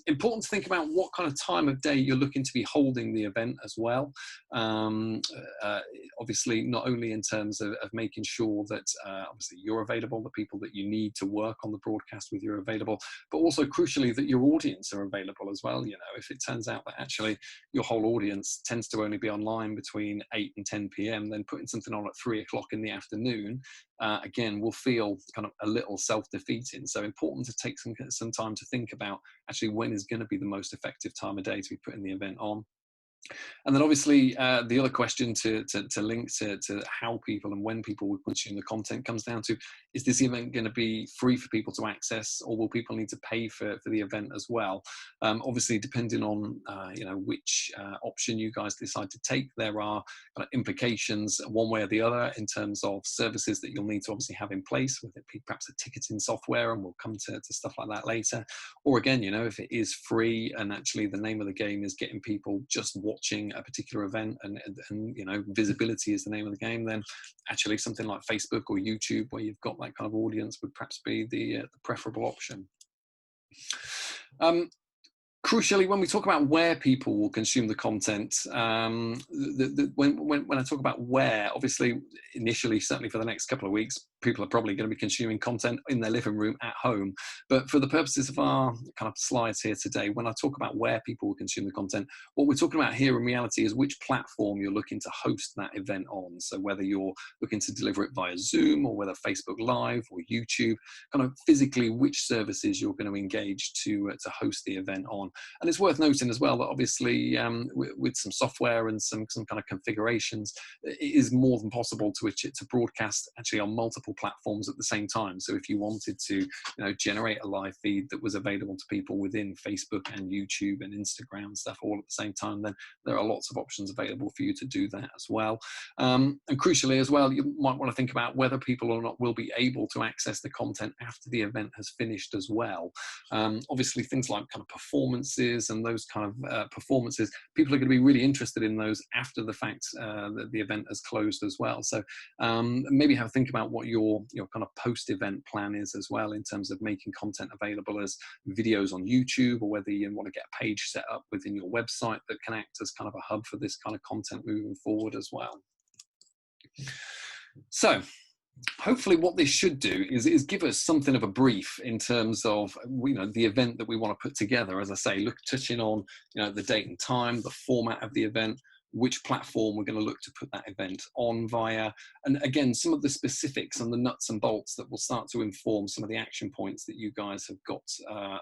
Important to think about what kind of time of day you're looking to be holding the event as well. Obviously, not only in terms of making sure that obviously you're available, the people that you need to work on the broadcast with you are available, but also crucially that your audience are available as well. You know, if it turns out that actually your whole audience tends to only be online between 8 and 10 p.m, then putting something on at 3 o'clock in the afternoon, again, will feel kind of a little self-defeating. So important to take some time to think about actually when is going to be the most effective time of day to be putting the event on. And then obviously the other question to link to how people and when people will consume the content comes down to, is this event going to be free for people to access, or will people need to pay for the event as well? Obviously, depending on you know, which option you guys decide to take, there are implications one way or the other in terms of services that you'll need to obviously have in place, with it perhaps a ticketing software, and we'll come to stuff like that later. Or again, you know, if it is free and actually the name of the game is getting people just watching watching a particular event, and you know, visibility is the name of the game, then actually something like Facebook or YouTube, where you've got that kind of audience, would perhaps be the preferable option. Crucially, when we talk about where people will consume the content, when I talk about where, obviously, initially, certainly for the next couple of weeks, people are probably going to be consuming content in their living room at home. But for the purposes of our kind of slides here today, when I talk about where people will consume the content, what we're talking about here in reality is which platform you're looking to host that event on. So whether you're looking to deliver it via Zoom, or whether Facebook Live or YouTube, kind of physically which services you're going to engage to host the event on. And it's worth noting as well that obviously with some software and some kind of configurations, it is more than possible to broadcast actually on multiple platforms at the same time. So if you wanted to, you know, generate a live feed that was available to people within Facebook and YouTube and Instagram and stuff all at the same time, then there are lots of options available for you to do that as well. And crucially as well, you might want to think about whether people or not will be able to access the content after the event has finished as well. Obviously things like kind of performances and those kind of performances, people are going to be really interested in those after the fact that the event has closed as well. So maybe have a think about what your kind of post-event plan is as well, in terms of making content available as videos on YouTube, or whether you want to get a page set up within your website that can act as kind of a hub for this kind of content moving forward as well. So hopefully what this should do is give us something of a brief in terms of, you know, the event that we want to put together. As I say, touching on, you know, the date and time, the format of the event, which platform we're going to look to put that event on via, and again, some of the specifics and the nuts and bolts that will start to inform some of the action points that you guys have got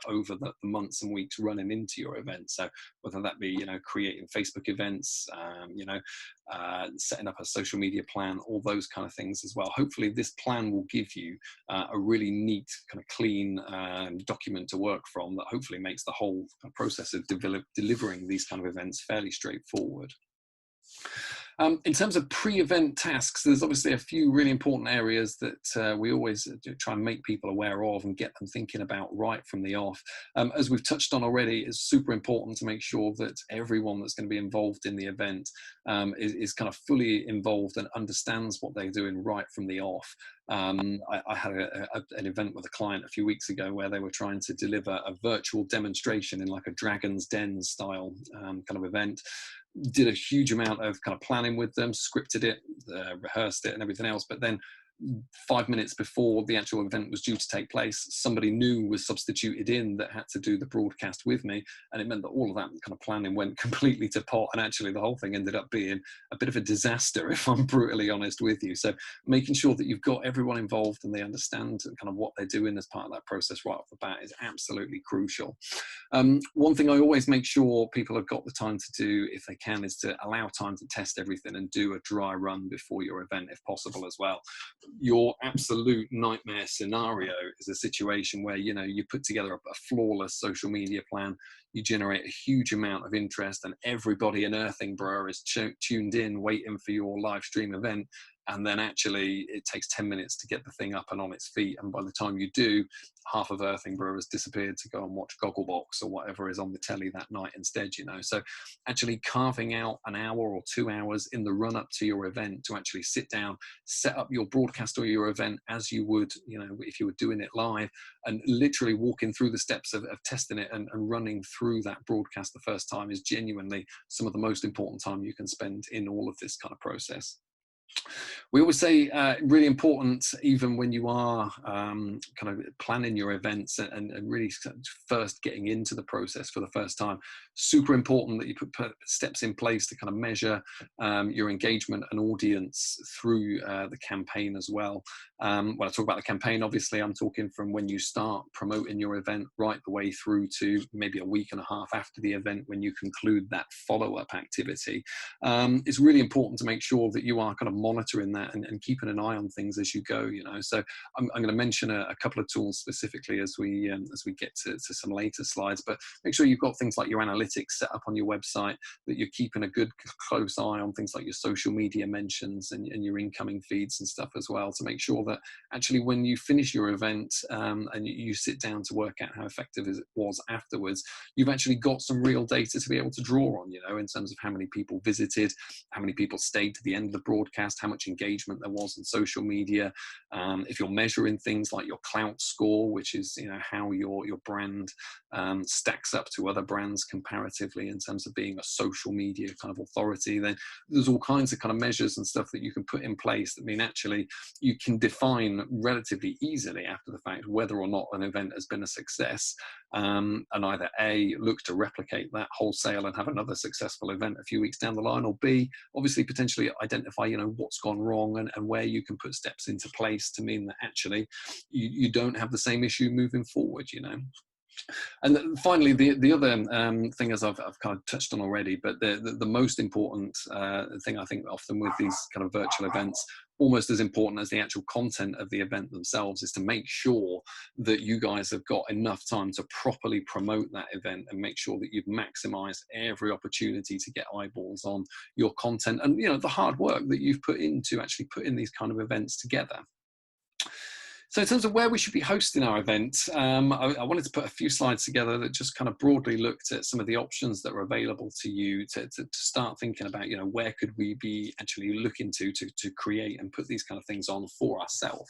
over the months and weeks running into your event. So whether that be, you know, creating Facebook events, you know, setting up a social media plan, all those kind of things as well. Hopefully this plan will give you a really neat, kind of clean document to work from, that hopefully makes the whole process of delivering these kind of events fairly straightforward. In terms of pre-event tasks, there's obviously a few really important areas that we always try and make people aware of and get them thinking about right from the off. As we've touched on already, it's super important to make sure that everyone that's going to be involved in the event is kind of fully involved and understands what they're doing right from the off. I had an event with a client a few weeks ago where they were trying to deliver a virtual demonstration in like a Dragon's Den style kind of event. Did a huge amount of kind of planning with them, scripted it, rehearsed it and everything else, but then 5 minutes before the actual event was due to take place, somebody new was substituted in that had to do the broadcast with me, and it meant that all of that kind of planning went completely to pot, and actually the whole thing ended up being a bit of a disaster, if I'm brutally honest with you. So making sure that you've got everyone involved and they understand kind of what they're doing as part of that process right off the bat is absolutely crucial. One thing I always make sure people have got the time to do, if they can, is to allow time to test everything and do a dry run before your event if possible as well. Your absolute nightmare scenario is a situation where, you know, you put together a flawless social media plan, you generate a huge amount of interest, and everybody in Erthingborough is tuned in waiting for your live stream event, and then actually it takes 10 minutes to get the thing up and on its feet, and by the time you do, half of Erthingborough has disappeared to go and watch Gogglebox or whatever is on the telly that night instead, you know. So actually carving out an hour or 2 hours in the run up to your event to actually sit down, set up your broadcast or your event as you would, you know, if you were doing it live, and literally walking through the steps of testing it and running through that broadcast the first time is genuinely some of the most important time you can spend in all of this kind of process. We always say really important, even when you are kind of planning your events and really first getting into the process for the first time, super important that you put steps in place to kind of measure your engagement and audience through the campaign as well. When I talk about the campaign, obviously I'm talking from when you start promoting your event right the way through to maybe a week and a half after the event when you conclude that follow-up activity. It's really important to make sure that you are kind of of monitoring that and keeping an eye on things as you go, you know. So I'm going to mention a couple of tools specifically as we get to some later slides, but make sure you've got things like your analytics set up on your website, that you're keeping a good close eye on things like your social media mentions and your incoming feeds and stuff as well, to make sure that actually when you finish your event and you sit down to work out how effective it was afterwards, you've actually got some real data to be able to draw on, you know, in terms of how many people visited, how many people stayed to the end of the broadcast, how much engagement there was on social media. If you're measuring things like your clout score, which is, you know, how your brand stacks up to other brands comparatively in terms of being a social media kind of authority, then there's all kinds of kind of measures and stuff that you can put in place that mean actually you can define relatively easily after the fact whether or not an event has been a success, and either A, look to replicate that wholesale and have another successful event a few weeks down the line, or B, obviously potentially identify, you know, what's gone wrong and where you can put steps into place to mean that actually you don't have the same issue moving forward, you know. And then finally, the other thing, as I've kind of touched on already, but the most important thing I think often with these kind of virtual events, almost as important as the actual content of the event themselves, is to make sure that you guys have got enough time to properly promote that event and make sure that you've maximized every opportunity to get eyeballs on your content and, you know, the hard work that you've put into actually putting these kind of events together. So in terms of where we should be hosting our event, I wanted to put a few slides together that just kind of broadly looked at some of the options that are available to you to start thinking about, you know, where could we be actually looking to create and put these kind of things on for ourselves.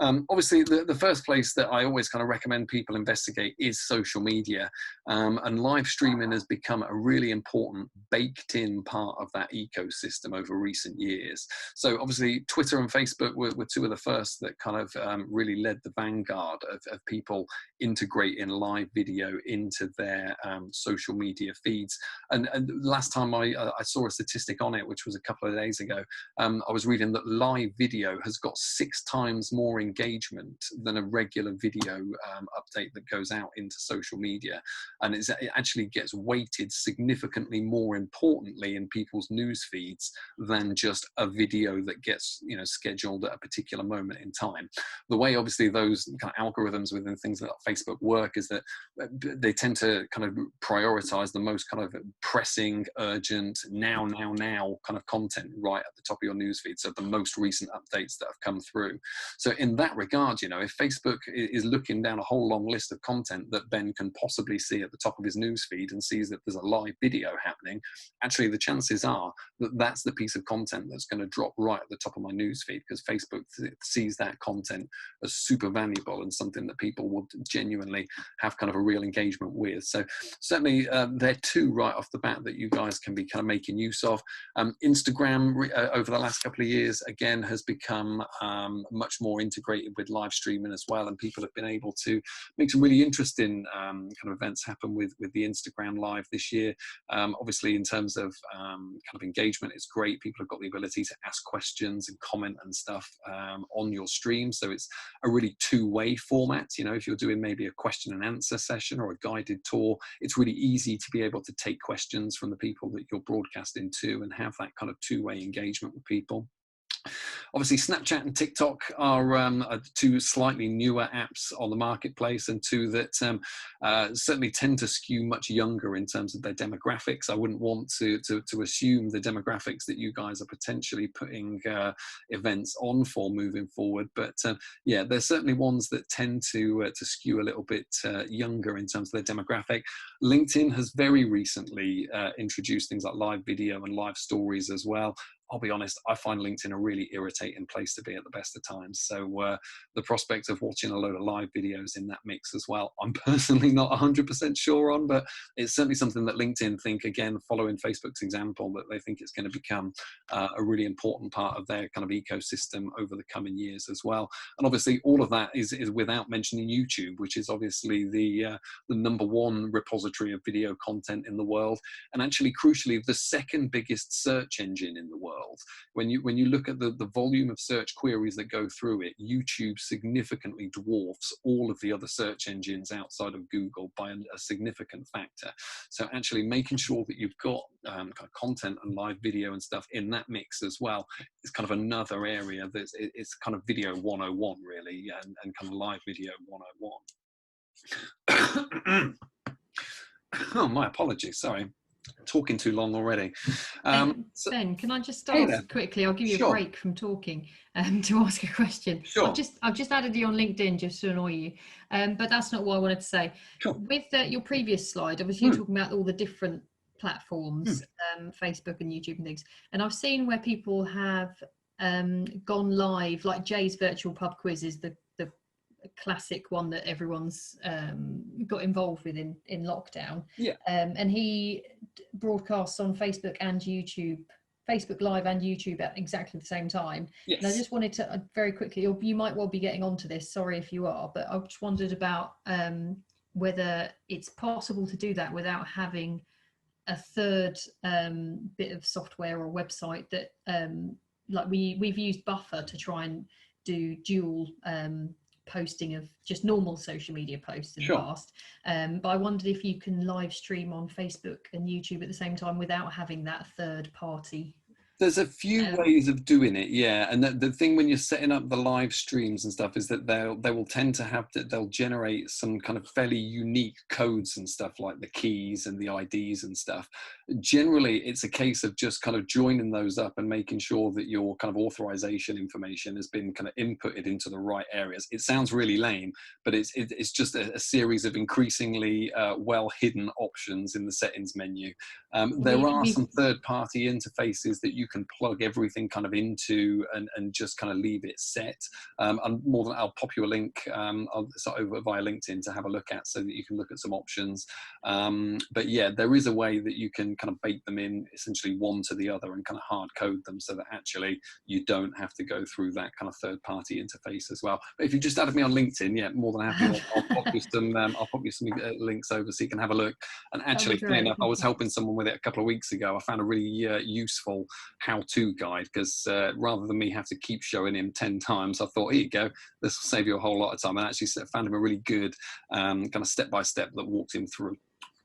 Obviously, the first place that I always kind of recommend people investigate is social media, and live streaming has become a really important baked-in part of that ecosystem over recent years. So obviously, Twitter and Facebook were two of the first that kind of really led the vanguard of people integrating live video into their social media feeds. And last time I saw a statistic on it, which was a couple of days ago, I was reading that live video has got 6 times more engagement than a regular video update that goes out into social media. And it actually gets weighted significantly more importantly in people's news feeds than just a video that gets, you know, scheduled at a particular moment in time. The way obviously those kind of algorithms within things like Facebook work is that they tend to kind of prioritize the most kind of pressing, urgent, now kind of content right at the top of your newsfeed. So the most recent updates that have come through. So in that regard, you know, if Facebook is looking down a whole long list of content that Ben can possibly see at the top of his newsfeed and sees that there's a live video happening, actually the chances are that that's the piece of content that's going to drop right at the top of my newsfeed, because Facebook sees that content as super valuable and something that people would genuinely have kind of a real engagement with. So certainly they're 2 right off the bat that you guys can be kind of making use of. Instagram over the last couple of years again has become much more integrated with live streaming as well, and people have been able to make some really interesting kind of events happen with the Instagram live this year. Obviously in terms of kind of engagement, it's great. People have got the ability to ask questions and comment and stuff on your stream, so it's a really 2-way format. You know, if you're doing maybe a question and answer session or a guided tour, it's really easy to be able to take questions from the people that you're broadcasting to and have that kind of 2-way engagement with people. Obviously, Snapchat and TikTok are 2 slightly newer apps on the marketplace, and 2 that certainly tend to skew much younger in terms of their demographics. I wouldn't want to assume the demographics that you guys are potentially putting events on for moving forward, but yeah, there's certainly ones that tend to skew a little bit younger in terms of their demographic. LinkedIn has very recently introduced things like live video and live stories as well. I'll be honest, I find LinkedIn a really irritating place to be at the best of times. So the prospect of watching a load of live videos in that mix as well, I'm personally not 100% sure on, but it's certainly something that LinkedIn think, again, following Facebook's example, that they think it's going to become a really important part of their kind of ecosystem over the coming years as well. And obviously all of that is without mentioning YouTube, which is obviously the #1 repository of video content in the world, and actually crucially the 2nd biggest search engine in the world. world, when you look at the volume of search queries that go through it, YouTube significantly dwarfs all of the other search engines outside of Google by a significant factor. So actually making sure that you've got kind of content and live video and stuff in that mix as well is kind of another area that's it's kind of video 101 really, and kind of live video 101. Oh, my apologies, sorry, talking too long already. Ben, can I just ask quickly? I'll give you a break from talking to ask a question. Sure. I've just added you on LinkedIn just to annoy you, but that's not what I wanted to say. Sure. With your previous slide, obviously you're talking about all the different platforms, Facebook and YouTube and things, and I've seen where people have gone live, like Jay's virtual pub quiz is the classic one that everyone's got involved with in lockdown. Yeah. And he broadcasts on Facebook and YouTube, Facebook Live and YouTube at exactly the same time. Yes. And I just wanted to very quickly, or you might well be getting onto this, sorry if you are, but I just wondered about whether it's possible to do that without having a third bit of software or website that like we've used Buffer to try and do dual posting of just normal social media posts in the past, but I wondered if you can live stream on Facebook and YouTube at the same time without having that third party. There's a few ways of doing it, yeah. And the thing when you're setting up the live streams and stuff is that they will tend to have to, they'll generate some kind of fairly unique codes and stuff, like the keys and the IDs and stuff. Generally, it's a case of just kind of joining those up and making sure that your kind of authorization information has been kind of inputted into the right areas. It sounds really lame, but it's just a series of increasingly well hidden options in the settings menu. There are some third-party interfaces that you can plug everything kind of into and just kind of leave it set. I'll pop you a link over via LinkedIn to have a look at, so that you can look at some options. But yeah, there is a way that you can kind of bake them in essentially one to the other and kind of hard code them so that actually you don't have to go through that kind of third-party interface as well. But if you just added me on LinkedIn, yeah, more than happy. I'll pop you some links over so you can have a look. And actually, funny enough, I was helping someone with it a couple of weeks ago. I found a really useful how-to guide, because rather than me have to keep showing him 10 times, I thought, here you go, this will save you a whole lot of time. And actually found him a really good kind of step-by-step that walked him through.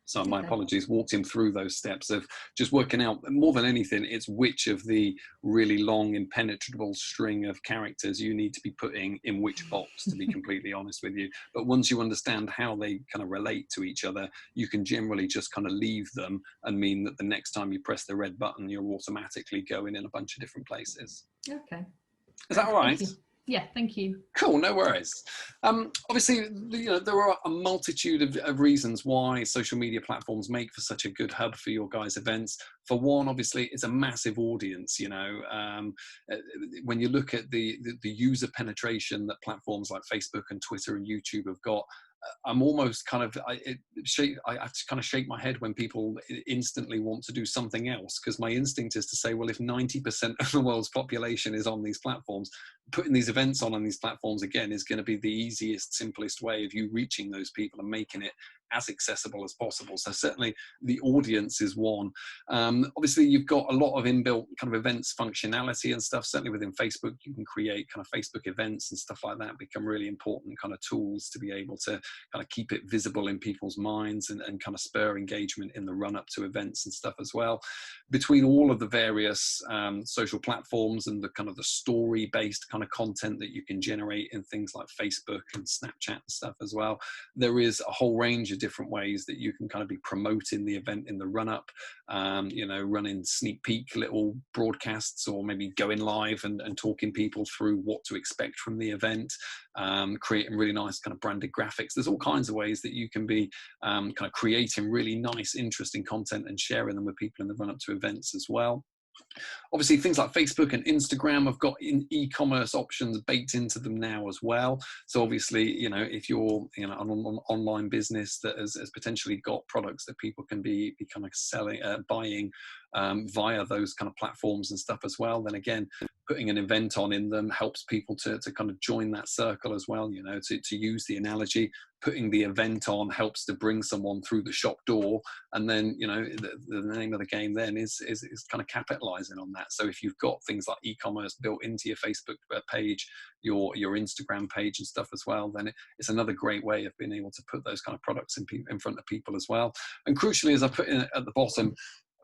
So my apologies, walked him through those steps of just working out, more than anything, it's which of the really long impenetrable string of characters you need to be putting in which box, to be completely honest with you. But once you understand how they kind of relate to each other, you can generally just kind of leave them and mean that the next time you press the red button, you're automatically going in a bunch of different places. Okay. Is that all right? Yeah, thank you. Cool, no worries. Obviously, there are a multitude of reasons why social media platforms make for such a good hub for your guys' events. For one, obviously, it's a massive audience. When you look at the user penetration that platforms like Facebook and Twitter and YouTube have got, I'm almost kind of, I have to kind of shake my head when people instantly want to do something else, because my instinct is to say, well, if 90% of the world's population is on these platforms, putting these events on these platforms again is going to be the easiest, simplest way of you reaching those people and making it as accessible as possible. So certainly the audience is one. Obviously, you've got a lot of inbuilt kind of events functionality and stuff. Certainly within Facebook, you can create kind of Facebook events and stuff like that, become really important kind of tools to be able to kind of keep it visible in people's minds and kind of spur engagement in the run up to events and stuff as well. Between all of the various social platforms and the kind of the story based kind of content that you can generate in things like Facebook and Snapchat and stuff as well, there is a whole range of different ways that you can kind of be promoting the event in the run up, running sneak peek little broadcasts, or maybe going live and talking people through what to expect from the event, creating really nice kind of branded graphics. There's all kinds of ways that you can be kind of creating really nice, interesting content and sharing them with people in the run up to events as well. Obviously, things like Facebook and Instagram have got e-commerce options baked into them now as well. So obviously, if you're an online business that has potentially got products that people can be kind of selling, buying via those kind of platforms and stuff as well, then again, putting an event on in them helps people to kind of join that circle as well. You know, to use the analogy, putting the event on helps to bring someone through the shop door, and then, you know, the name of the game then is kind of capitalizing on that. So if you've got things like e-commerce built into your Facebook page, your Instagram page and stuff as well, then it's another great way of being able to put those kind of products in front of people as well. And crucially, as I put in at the bottom,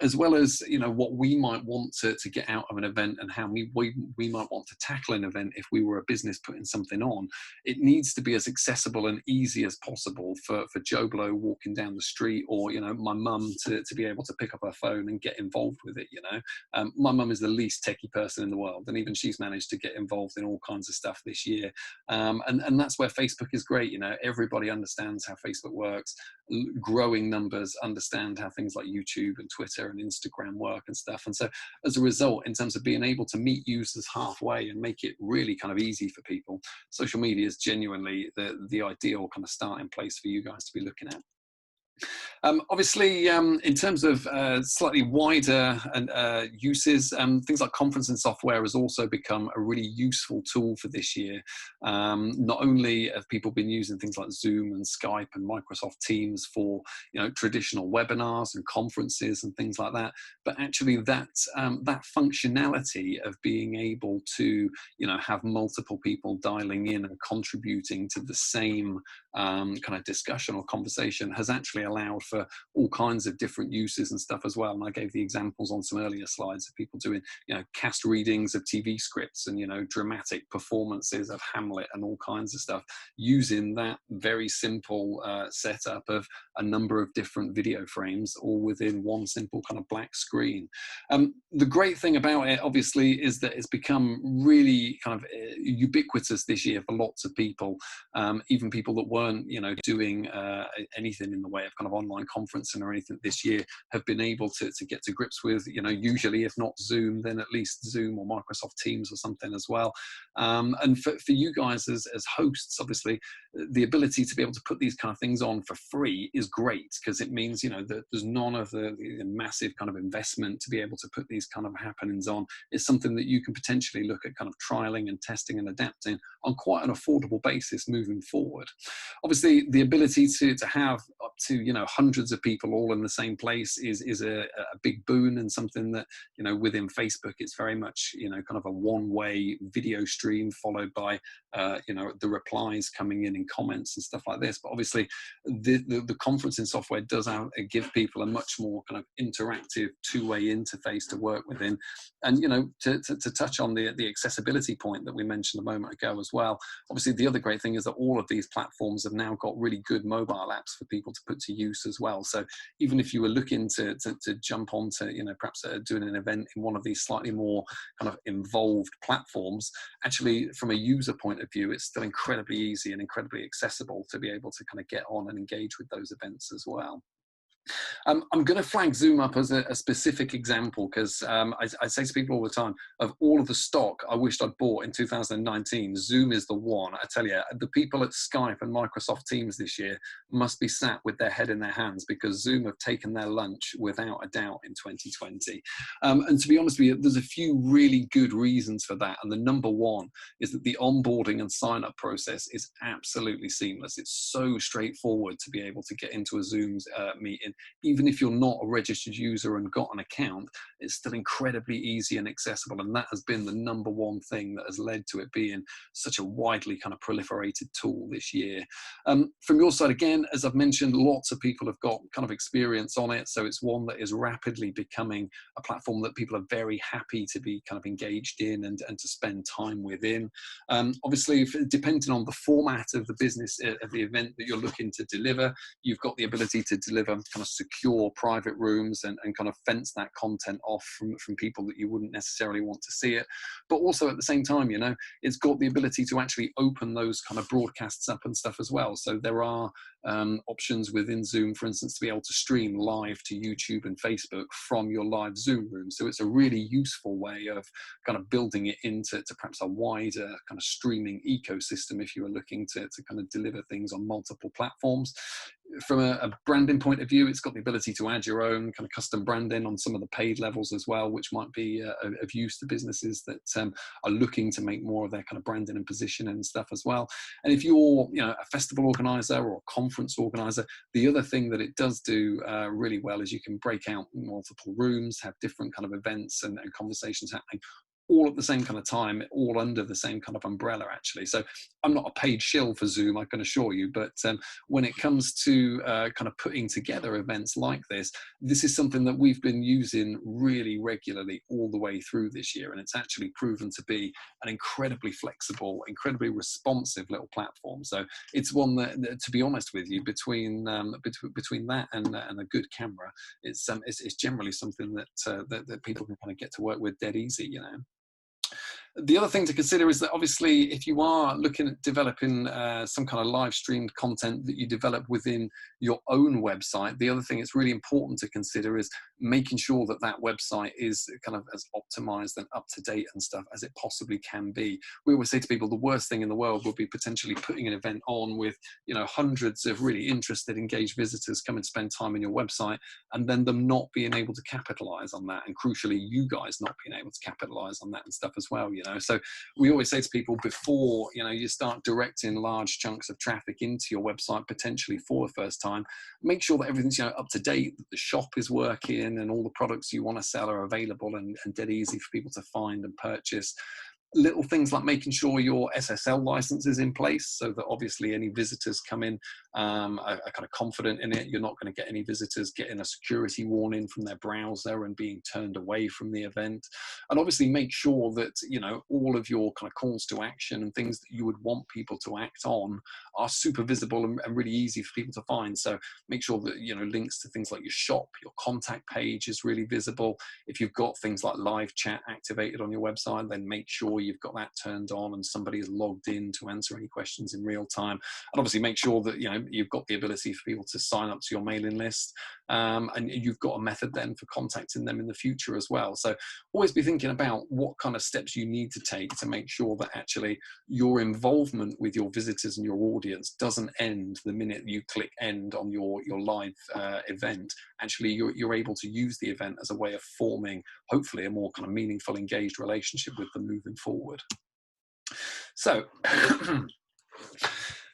as well as, you know, what we might want to get out of an event and how we might want to tackle an event if we were a business putting something on, it needs to be as accessible and easy as possible for Joe Blow walking down the street, or, you know, my mum to be able to pick up her phone and get involved with it. You know, my mum is the least techie person in the world, and even she's managed to get involved in all kinds of stuff this year. And that's where Facebook is great. You know, everybody understands how Facebook works. Growing numbers understand how things like YouTube and Twitter and Instagram work and stuff. And so as a result, in terms of being able to meet users halfway and make it really kind of easy for people, social media is genuinely the ideal kind of starting place for you guys to be looking at. Obviously, in terms of slightly wider uses, things like conferencing software has also become a really useful tool for this year. Not only have people been using things like Zoom and Skype and Microsoft Teams for, you know, traditional webinars and conferences and things like that, but actually that functionality of being able to, you know, have multiple people dialing in and contributing to the same kind of discussion or conversation has actually allowed for all kinds of different uses and stuff as well. And I gave the examples on some earlier slides of people doing, you know, cast readings of TV scripts and, you know, dramatic performances of Hamlet and all kinds of stuff, using that very simple setup of a number of different video frames, all within one simple kind of black screen. The great thing about it, obviously, is that it's become really kind of ubiquitous this year for lots of people, even people that weren't, you know, doing anything in the way of kind of online conferencing or anything this year, have been able to get to grips with, you know, usually if not Zoom, then at least Zoom or Microsoft Teams or something as well. And for you guys as hosts, obviously, the ability to be able to put these kind of things on for free is great, because it means, you know, that there's none of the massive kind of investment to be able to put these kind of happenings on. It's something that you can potentially look at kind of trialing and testing and adapting on quite an affordable basis moving forward. Obviously, the ability to have up to, you know, hundreds of people all in the same place is a big boon, and something that, you know, within Facebook, it's very much, you know, kind of a one-way video stream followed by, you know, the replies coming in comments and stuff like this. But obviously, the conferencing software does give people a much more kind of interactive two-way interface to work within. And, you know, to touch on the accessibility point that we mentioned a moment ago as well, obviously the other great thing is that all of these platforms have now got really good mobile apps for people to put to use as well. So even if you were looking to jump onto, you know, perhaps doing an event in one of these slightly more kind of involved platforms, actually from a user point of view, it's still incredibly easy and incredibly accessible to be able to kind of get on and engage with those events as well. I'm going to flag Zoom up as a specific example, because I say to people all the time, of all of the stock I wished I'd bought in 2019, Zoom is the one. I tell you, the people at Skype and Microsoft Teams this year must be sat with their head in their hands, because Zoom have taken their lunch without a doubt in 2020. And to be honest with you, there's a few really good reasons for that. And the number one is that the onboarding and sign-up process is absolutely seamless. It's so straightforward to be able to get into a Zoom meeting. Even if you're not a registered user and got an account, it's still incredibly easy and accessible. And that has been the number one thing that has led to it being such a widely kind of proliferated tool this year. From your side, again, as I've mentioned, lots of people have got kind of experience on it. So it's one that is rapidly becoming a platform that people are very happy to be kind of engaged in and to spend time within. Obviously, depending on the format of the business, of the event that you're looking to deliver, you've got the ability to deliver kind of secure private rooms and kind of fence that content off from people that you wouldn't necessarily want to see it. But also at the same time, you know, it's got the ability to actually open those kind of broadcasts up and stuff as well. So there are options within Zoom, for instance, to be able to stream live to YouTube and Facebook from your live Zoom room. So it's a really useful way of kind of building it into perhaps a wider kind of streaming ecosystem if you are looking to kind of deliver things on multiple platforms. from a branding point of view, it's got the ability to add your own kind of custom branding on some of the paid levels as well, which might be of use to businesses that are looking to make more of their kind of branding and position and stuff as well. And if you're, you know, a festival organizer or a conference organizer, the other thing that it does do really well is you can break out multiple rooms, have different kind of events and conversations happening all at the same kind of time, all under the same kind of umbrella, actually. So I'm not a paid shill for Zoom, I can assure you, but when it comes to kind of putting together events like this is something that we've been using really regularly all the way through this year, and it's actually proven to be an incredibly flexible, incredibly responsive little platform. So it's one that to be honest with you, between that and a good camera, it's generally something that people can kind of get to work with dead easy, you know. The other thing to consider is that obviously if you are looking at developing some kind of live streamed content that you develop within your own website, the other thing it's really important to consider is making sure that that website is kind of as optimized and up to date and stuff as it possibly can be. We always say to people the worst thing in the world would be potentially putting an event on with, you know, hundreds of really interested, engaged visitors come and spend time on your website, and then them not being able to capitalize on that, and crucially you guys not being able to capitalize on that and stuff as well, you know. So we always say to people, before, you know, you start directing large chunks of traffic into your website potentially for the first time, make sure that everything's, you know, up to date, that the shop is working and all the products you want to sell are available and dead easy for people to find and purchase. Little things like making sure your SSL license is in place, so that obviously any visitors come in are kind of confident in it. You're not going to get any visitors getting a security warning from their browser and being turned away from the event. And obviously make sure that, you know, all of your kind of calls to action and things that you would want people to act on are super visible and really easy for people to find. So make sure that, you know, links to things like your shop, your contact page is really visible. If you've got things like live chat activated on your website, then make sure you've got that turned on and somebody is logged in to answer any questions in real time. And obviously make sure that, you know, you've got the ability for people to sign up to your mailing list, and you've got a method then for contacting them in the future as well. So always be thinking about what kind of steps you need to take to make sure that actually your involvement with your visitors and your audience doesn't end the minute you click end on your live event. Actually you're able to use the event as a way of forming hopefully a more kind of meaningful, engaged relationship with them moving forward. So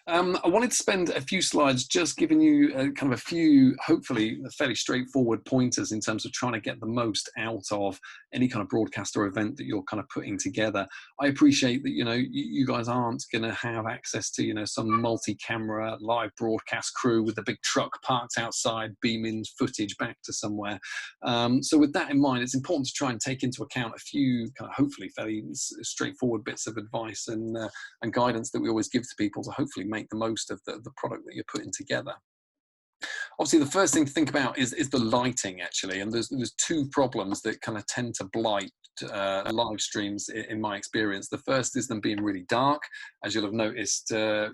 I wanted to spend a few slides just giving you kind of a few, hopefully fairly straightforward pointers in terms of trying to get the most out of any kind of broadcast or event that you're kind of putting together. I appreciate that, you know, you guys aren't going to have access to, you know, some multi-camera live broadcast crew with a big truck parked outside beaming footage back to somewhere. So with that in mind, it's important to try and take into account a few kind of hopefully fairly straightforward bits of advice and guidance that we always give to people to hopefully make the most of the product that you're putting together. Obviously, the first thing to think about is the lighting, actually, and there's two problems that kind of tend to blight live streams in my experience. The first is them being really dark. As you'll have noticed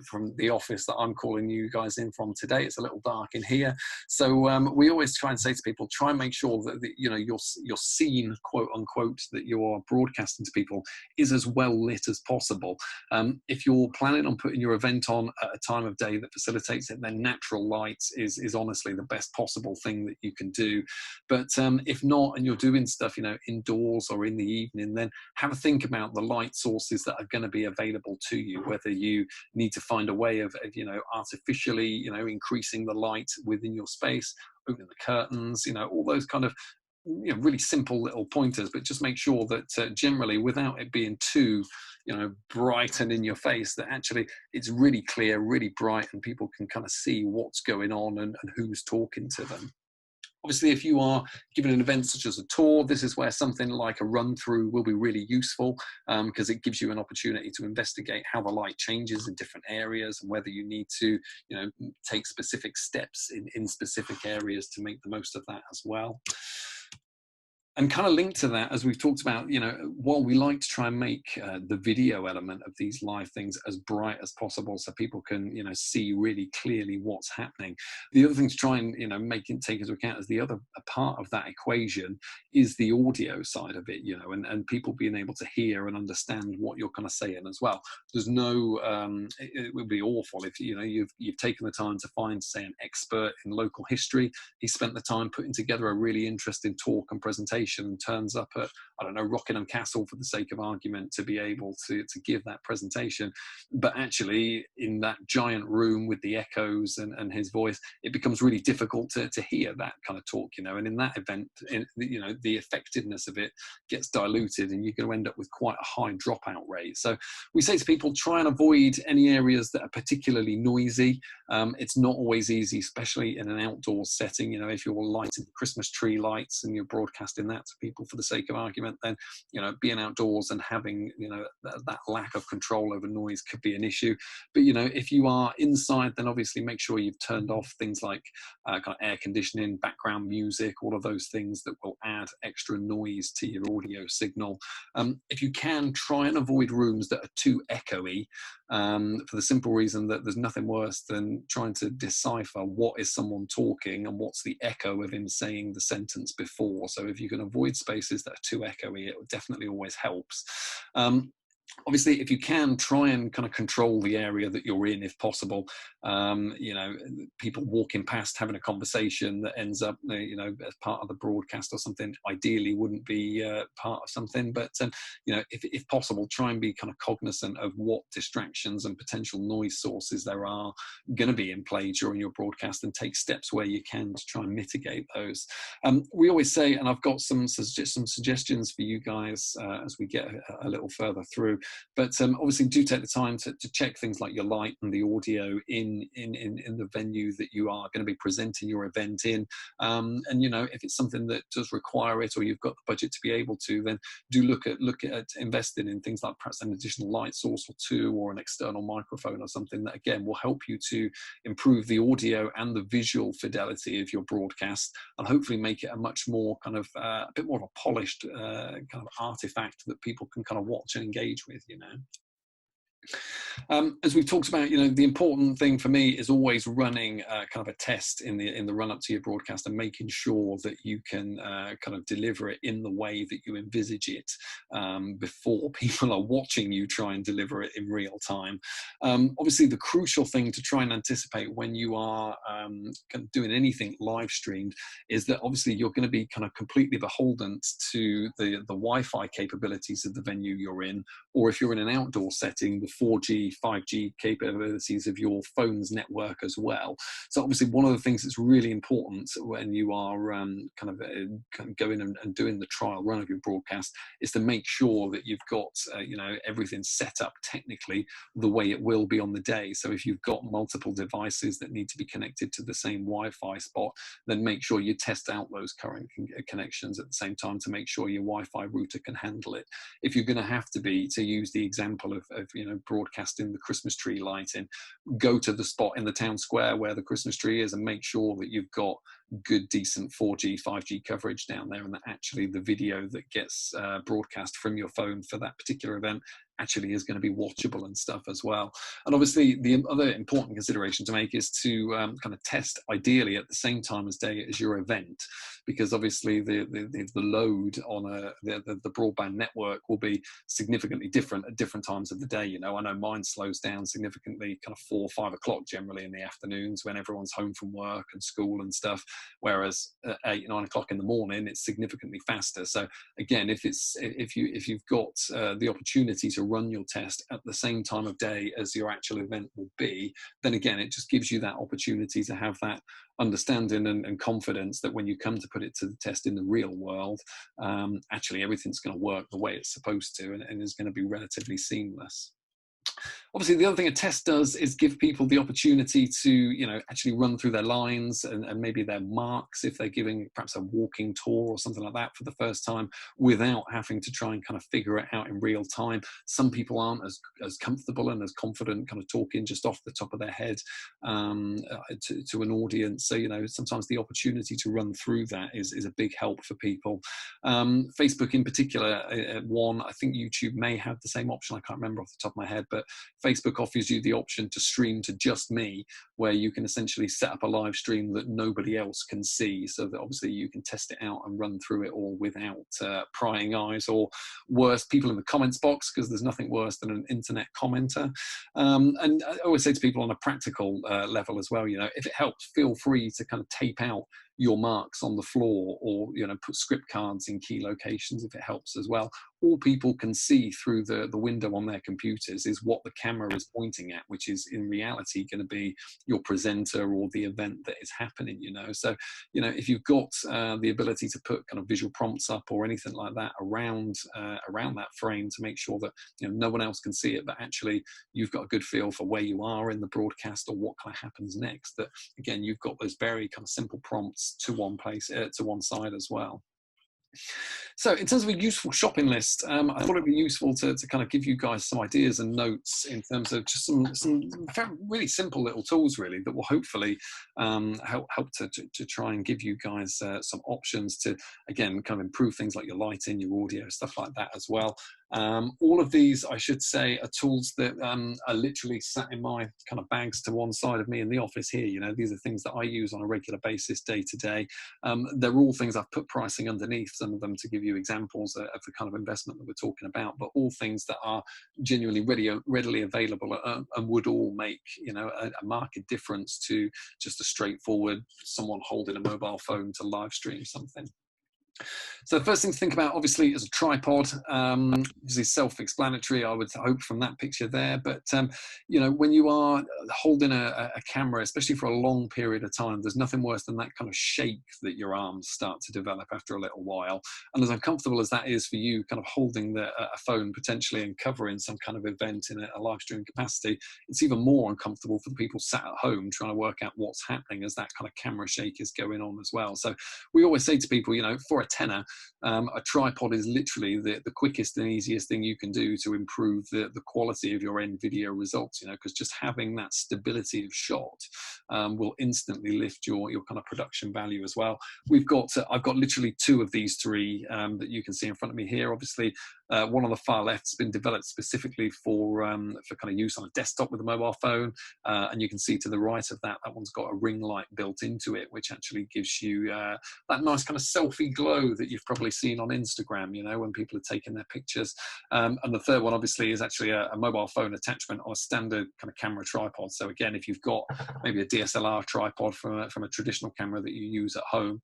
from the office that I'm calling you guys in from today, it's a little dark in here. So we always try and say to people, try and make sure that you know your scene, quote unquote, that you're broadcasting to people is as well lit as possible. If you're planning on putting your event on at a time of day that facilitates it, then natural light is honestly the best possible thing that you can do. But if not, and you're doing stuff, you know, indoors or in the evening, then have a think about the light sources that are going to be available to you, whether you need to find a way of you know, artificially, you know, increasing the light within your space, opening the curtains, you know, all those kind of, you know, really simple little pointers, but just make sure that generally, without it being too, you know, bright and in your face, that actually it's really clear, really bright, and people can kind of see what's going on and who's talking to them. Obviously, if you are giving an event such as a tour, this is where something like a run through will be really useful, because it gives you an opportunity to investigate how the light changes in different areas and whether you need to, you know, take specific steps in specific areas to make the most of that as well. And kind of linked to that, as we've talked about, while we like to try and make the video element of these live things as bright as possible so people can, see really clearly what's happening, the other thing to try and, take into account as the other part of that equation is the audio side of it, and people being able to hear and understand what you're kind of saying as well. There's no, it would be awful if, you've taken the time to find, say, an expert in local history. He spent the time putting together a really interesting talk and presentation and turns up at, I don't know, Rockingham Castle for the sake of argument to be able to give that presentation. But actually in that giant room with the echoes and his voice, it becomes really difficult to hear that kind of talk, and in that event, the effectiveness of it gets diluted and you're going to end up with quite a high dropout rate. So we say to people, try and avoid any areas that are particularly noisy. It's not always easy, especially in an outdoor setting. If you're lighting Christmas tree lights and you're broadcasting that to people for the sake of argument, then being outdoors and having that lack of control over noise could be an issue. But if you are inside, then obviously make sure you've turned off things like kind of air conditioning, background music, all of those things that will add extra noise to your audio signal. If you can, try and avoid rooms that are too echoey, for the simple reason that there's nothing worse than trying to decipher what is someone talking and what's the echo of him saying the sentence before. So if you can avoid spaces that are too echoey, it definitely always helps. Obviously, if you can, try and kind of control the area that you're in if possible. People walking past having a conversation that ends up, as part of the broadcast or something, ideally wouldn't be part of something. But, if possible, try and be kind of cognizant of what distractions and potential noise sources there are going to be in play during your broadcast and take steps where you can to try and mitigate those. We always say, and I've got some suggestions for you guys as we get a little further through, but obviously do take the time to check things like your light and the audio in the venue that you are going to be presenting your event in. And if it's something that does require it, or you've got the budget to be able to, then do look at investing in things like perhaps an additional light source or two, or an external microphone or something that again will help you to improve the audio and the visual fidelity of your broadcast, and hopefully make it a much more kind of a bit more of a polished kind of artifact that people can kind of watch and engage with. As we've talked about, the important thing for me is always running kind of a test in the run up to your broadcast and making sure that you can kind of deliver it in the way that you envisage it before people are watching you try and deliver it in real time. Obviously, the crucial thing to try and anticipate when you are kind of doing anything live streamed is that obviously you're going to be kind of completely beholden to the Wi-Fi capabilities of the venue you're in, or if you're in an outdoor setting, the 4G, 5G capabilities of your phone's network as well. So obviously one of the things that's really important when you are kind of going and doing the trial run of your broadcast is to make sure that you've got everything set up technically the way it will be on the day. So if you've got multiple devices that need to be connected to the same Wi-Fi spot, then make sure you test out those current connections at the same time to make sure your Wi-Fi router can handle it. If you're going to have to use the example of broadcasting the Christmas tree lighting, go to the spot in the town square where the Christmas tree is and make sure that you've got good, decent 4G, 5G coverage down there, and that actually the video that gets broadcast from your phone for that particular event actually is going to be watchable and stuff as well. And obviously the other important consideration to make is to kind of test ideally at the same time as day as your event, because obviously the load on the broadband network will be significantly different at different times of the day. I know mine slows down significantly kind of 4 or 5 o'clock generally in the afternoons when everyone's home from work and school and stuff, whereas at 8, 9 o'clock in the morning it's significantly faster. So again, if you've got the opportunity to run your test at the same time of day as your actual event will be, then again it just gives you that opportunity to have that understanding and confidence that when you come to put it to the test in the real world, actually everything's going to work the way it's supposed to and is going to be relatively seamless. Obviously, the other thing a test does is give people the opportunity to, actually run through their lines and maybe their marks if they're giving perhaps a walking tour or something like that for the first time, without having to try and kind of figure it out in real time. Some people aren't as comfortable and as confident kind of talking just off the top of their head to an audience. So, sometimes the opportunity to run through that is a big help for people. Facebook in particular, one, I think YouTube may have the same option. I can't remember off the top of my head, but Facebook offers you the option to stream to just me, where you can essentially set up a live stream that nobody else can see, so that obviously you can test it out and run through it all without prying eyes, or worse, people in the comments box, because there's nothing worse than an internet commenter. And I always say to people on a practical level as well, if it helps, feel free to kind of tape out your marks on the floor, or put script cards in key locations if it helps as well. All people can see through the window on their computers is what the camera is pointing at, which is in reality going to be your presenter or the event that is happening. So if you've got the ability to put kind of visual prompts up or anything like that around that frame to make sure that no one else can see it, but actually you've got a good feel for where you are in the broadcast or what kind of happens next, that again you've got those very kind of simple prompts to one place, to one side as well. So in terms of a useful shopping list, I thought it'd be useful to kind of give you guys some ideas and notes in terms of just some really simple little tools really that will hopefully help to try and give you guys some options to, again, kind of improve things like your lighting, your audio, stuff like that as well. All of these, I should say, are tools that are literally sat in my kind of bags to one side of me in the office here. These are things that I use on a regular basis day to day. They're all things I've put pricing underneath some of them to give you examples of the kind of investment that we're talking about, but all things that are genuinely readily available and would all make a marked difference to just a straightforward someone holding a mobile phone to live stream something. So the first thing to think about, obviously, is a tripod. This is self-explanatory, I would hope, from that picture there. But when you are holding a camera, especially for a long period of time, there's nothing worse than that kind of shake that your arms start to develop after a little while. And as uncomfortable as that is for you, kind of holding a phone potentially and covering some kind of event in a live stream capacity, it's even more uncomfortable for the people sat at home trying to work out what's happening as that kind of camera shake is going on as well. So we always say to people, for a tenner, a tripod is literally the quickest and easiest thing you can do to improve the quality of your end video results, because just having that stability of shot will instantly lift your kind of production value as well. I've got literally two of these three that you can see in front of me here. Obviously, one on the far left has been developed specifically for kind of use on a desktop with a mobile phone, and you can see to the right of that one's got a ring light built into it, which actually gives you that nice kind of selfie glow that you've probably seen on Instagram, when people are taking their pictures. And the third one obviously is actually a mobile phone attachment on a standard kind of camera tripod. So again, if you've got maybe a DSLR tripod from a traditional camera that you use at home,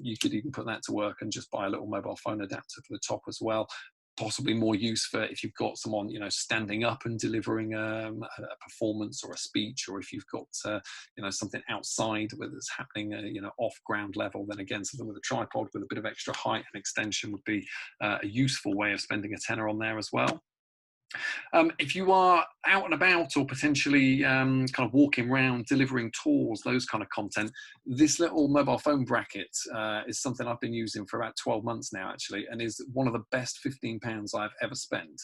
you could even put that to work and just buy a little mobile phone adapter for the top as well. Possibly more use for if you've got someone standing up and delivering a performance or a speech, or if you've got something outside where it's happening off ground level, then again something with a tripod with a bit of extra height and extension would be a useful way of spending a tenner on there as well. If you are out and about, or potentially kind of walking around delivering tours, those kind of content, this little mobile phone bracket is something I've been using for about 12 months now actually, and is one of the best £15 I've ever spent.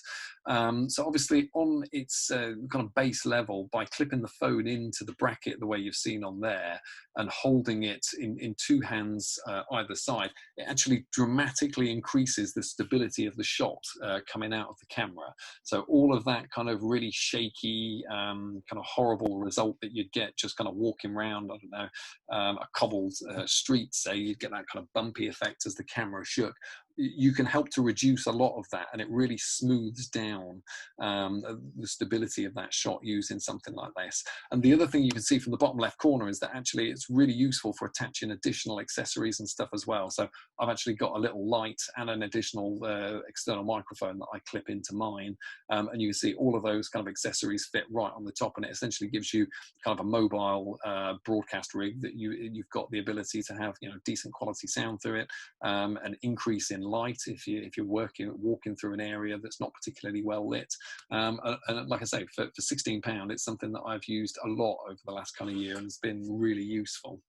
So obviously on its kind of base level, by clipping the phone into the bracket the way you've seen on there and holding it in two hands either side, it actually dramatically increases the stability of the shot coming out of the camera. So all of that kind of really shaky, kind of horrible result that you'd get just kind of walking around, I don't know, a cobbled street, say, you'd get that kind of bumpy effect as the camera shook. You can help to reduce a lot of that, and it really smooths down the stability of that shot using something like this. And the other thing you can see from the bottom left corner is that actually it's really useful for attaching additional accessories and stuff as well. So I've actually got a little light and an additional external microphone that I clip into mine, and you can see all of those kind of accessories fit right on the top, and it essentially gives you kind of a mobile broadcast rig that you've got the ability to have decent quality sound through it, an increase in light if you're walking through an area that's not particularly well lit. And like I say, for £16, it's something that I've used a lot over the last kind of year, and it's been really useful.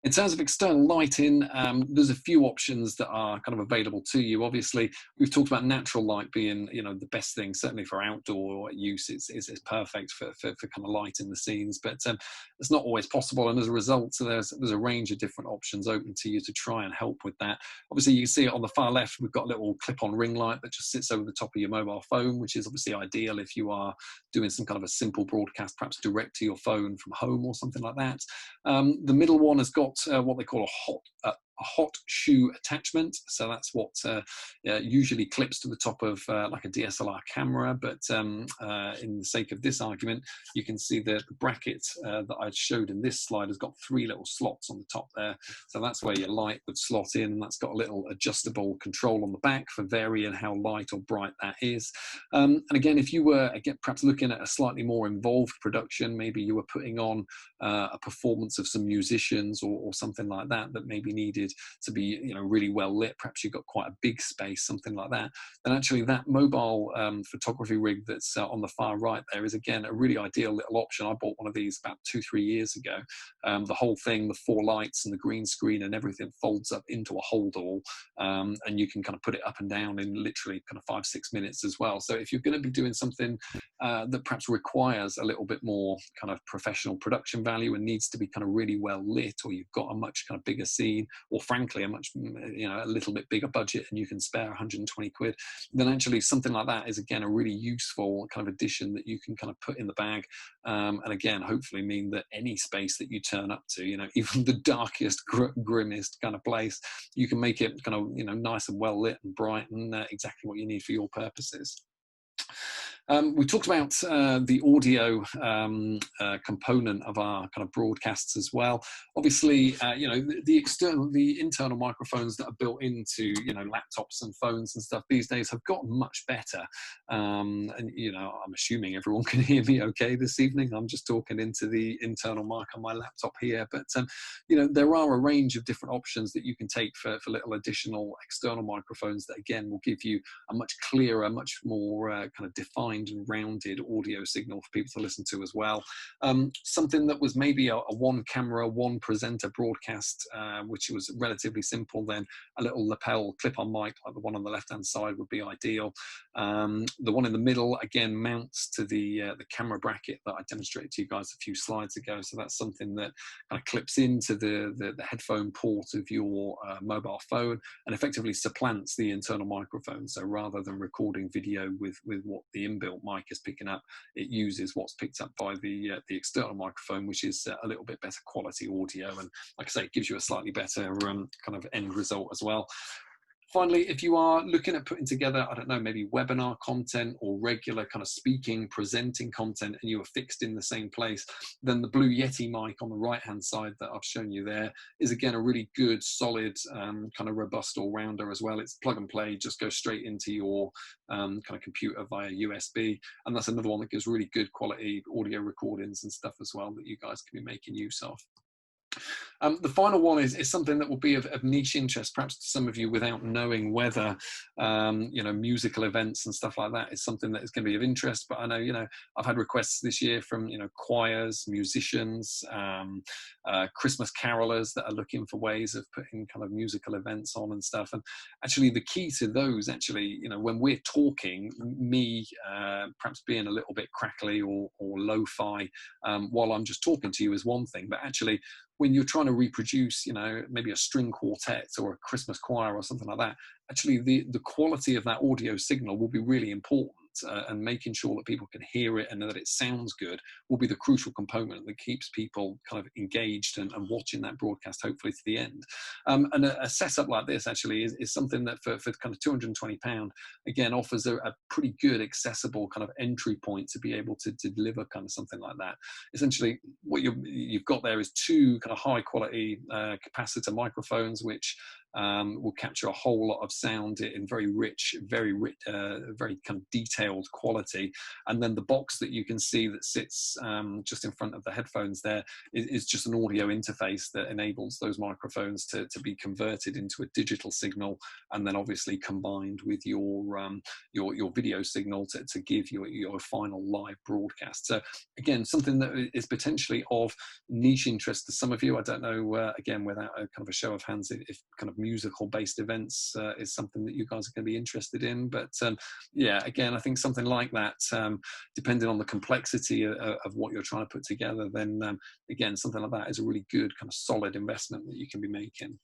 In terms of external lighting, there's a few options that are kind of available to you. Obviously, we've talked about natural light being, the best thing, certainly for outdoor use. It's perfect for kind of lighting the scenes, but it's not always possible. And as a result, so there's a range of different options open to you to try and help with that. Obviously, you can see it on the far left, we've got a little clip-on ring light that just sits over the top of your mobile phone, which is obviously ideal if you are doing some kind of a simple broadcast, perhaps direct to your phone from home or something like that. The middle one has got what they call a hot shoe attachment. So that's what usually clips to the top of like a DSLR camera. But in the sake of this argument, you can see the bracket that I showed in this slide has got 3 little slots on the top there. So that's where your light would slot in, and that's got a little adjustable control on the back for varying how light or bright that is. And again, if you were perhaps looking at a slightly more involved production, maybe you were putting on a performance of some musicians or something like that maybe needed to be really well lit, perhaps you've got quite a big space, something like that, then actually that mobile photography rig that's on the far right there is again a really ideal little option. I bought one of these about 2-3 years ago. The whole thing, the 4 lights and the green screen and everything folds up into a hold-all, and you can kind of put it up and down in literally kind of 5-6 minutes as well. So if you're going to be doing something that perhaps requires a little bit more kind of professional production value and needs to be kind of really well lit, or you've got a much kind of bigger scene, or frankly a much a little bit bigger budget and you can spare 120 quid, then actually something like that is again a really useful kind of addition that you can kind of put in the bag, and again hopefully mean that any space that you turn up to, even the darkest grimmest kind of place, you can make it kind of nice and well lit and bright and exactly what you need for your purposes. We talked about the audio component of our kind of broadcasts as well. Obviously, the internal microphones that are built into laptops and phones and stuff these days have gotten much better. And I'm assuming everyone can hear me okay this evening. I'm just talking into the internal mic on my laptop here, but there are a range of different options that you can take for little additional external microphones that again will give you a much clearer, much more kind of defined and rounded audio signal for people to listen to as well. Something that was maybe a one camera, one presenter broadcast, which was relatively simple, then a little lapel clip-on mic like the one on the left-hand side would be ideal. The one in the middle again mounts to the camera bracket that I demonstrated to you guys a few slides ago. So that's something that kind of clips into the headphone port of your mobile phone and effectively supplants the internal microphone. So rather than recording video with what the inbuilt mic is picking up, it uses what's picked up by the external microphone, which is a little bit better quality audio, and like I say, it gives you a slightly better kind of end result as well. Finally, if you are looking at putting together, I don't know, maybe webinar content or regular kind of speaking, presenting content, and you are fixed in the same place, then the Blue Yeti mic on the right-hand side that I've shown you there is again a really good, solid, kind of robust all-rounder as well. It's plug and play, just go straight into your kind of computer via USB, and that's another one that gives really good quality audio recordings and stuff as well that you guys can be making use of. The final one is something that will be of niche interest, perhaps to some of you, without knowing whether, musical events and stuff like that is something that is going to be of interest. But I know, I've had requests this year from, choirs, musicians, Christmas carolers that are looking for ways of putting kind of musical events on and stuff. And actually, the key to those, when we're talking, me perhaps being a little bit crackly or lo-fi while I'm just talking to you is one thing, but actually, when you're trying to reproduce, maybe a string quartet or a Christmas choir or something like that, actually the quality of that audio signal will be really important. And making sure that people can hear it and that it sounds good will be the crucial component that keeps people kind of engaged and watching that broadcast hopefully to the end. And a setup like this actually is something that for kind of £220 again offers a pretty good accessible kind of entry point to be able to deliver kind of something like that. Essentially what you've got there is 2 kind of high quality capacitor microphones which will capture a whole lot of sound in very rich, very kind of detailed quality. And then the box that you can see that sits just in front of the headphones there is just an audio interface that enables those microphones to be converted into a digital signal, and then obviously combined with your video signal to give your final live broadcast. So again, something that is potentially of niche interest to some of you. I don't know, again, without a kind of a show of hands, if kind of musical based events is something that you guys are going to be interested in. But yeah, again, I think something like that, depending on the complexity of what you're trying to put together, then again, something like that is a really good kind of solid investment that you can be making.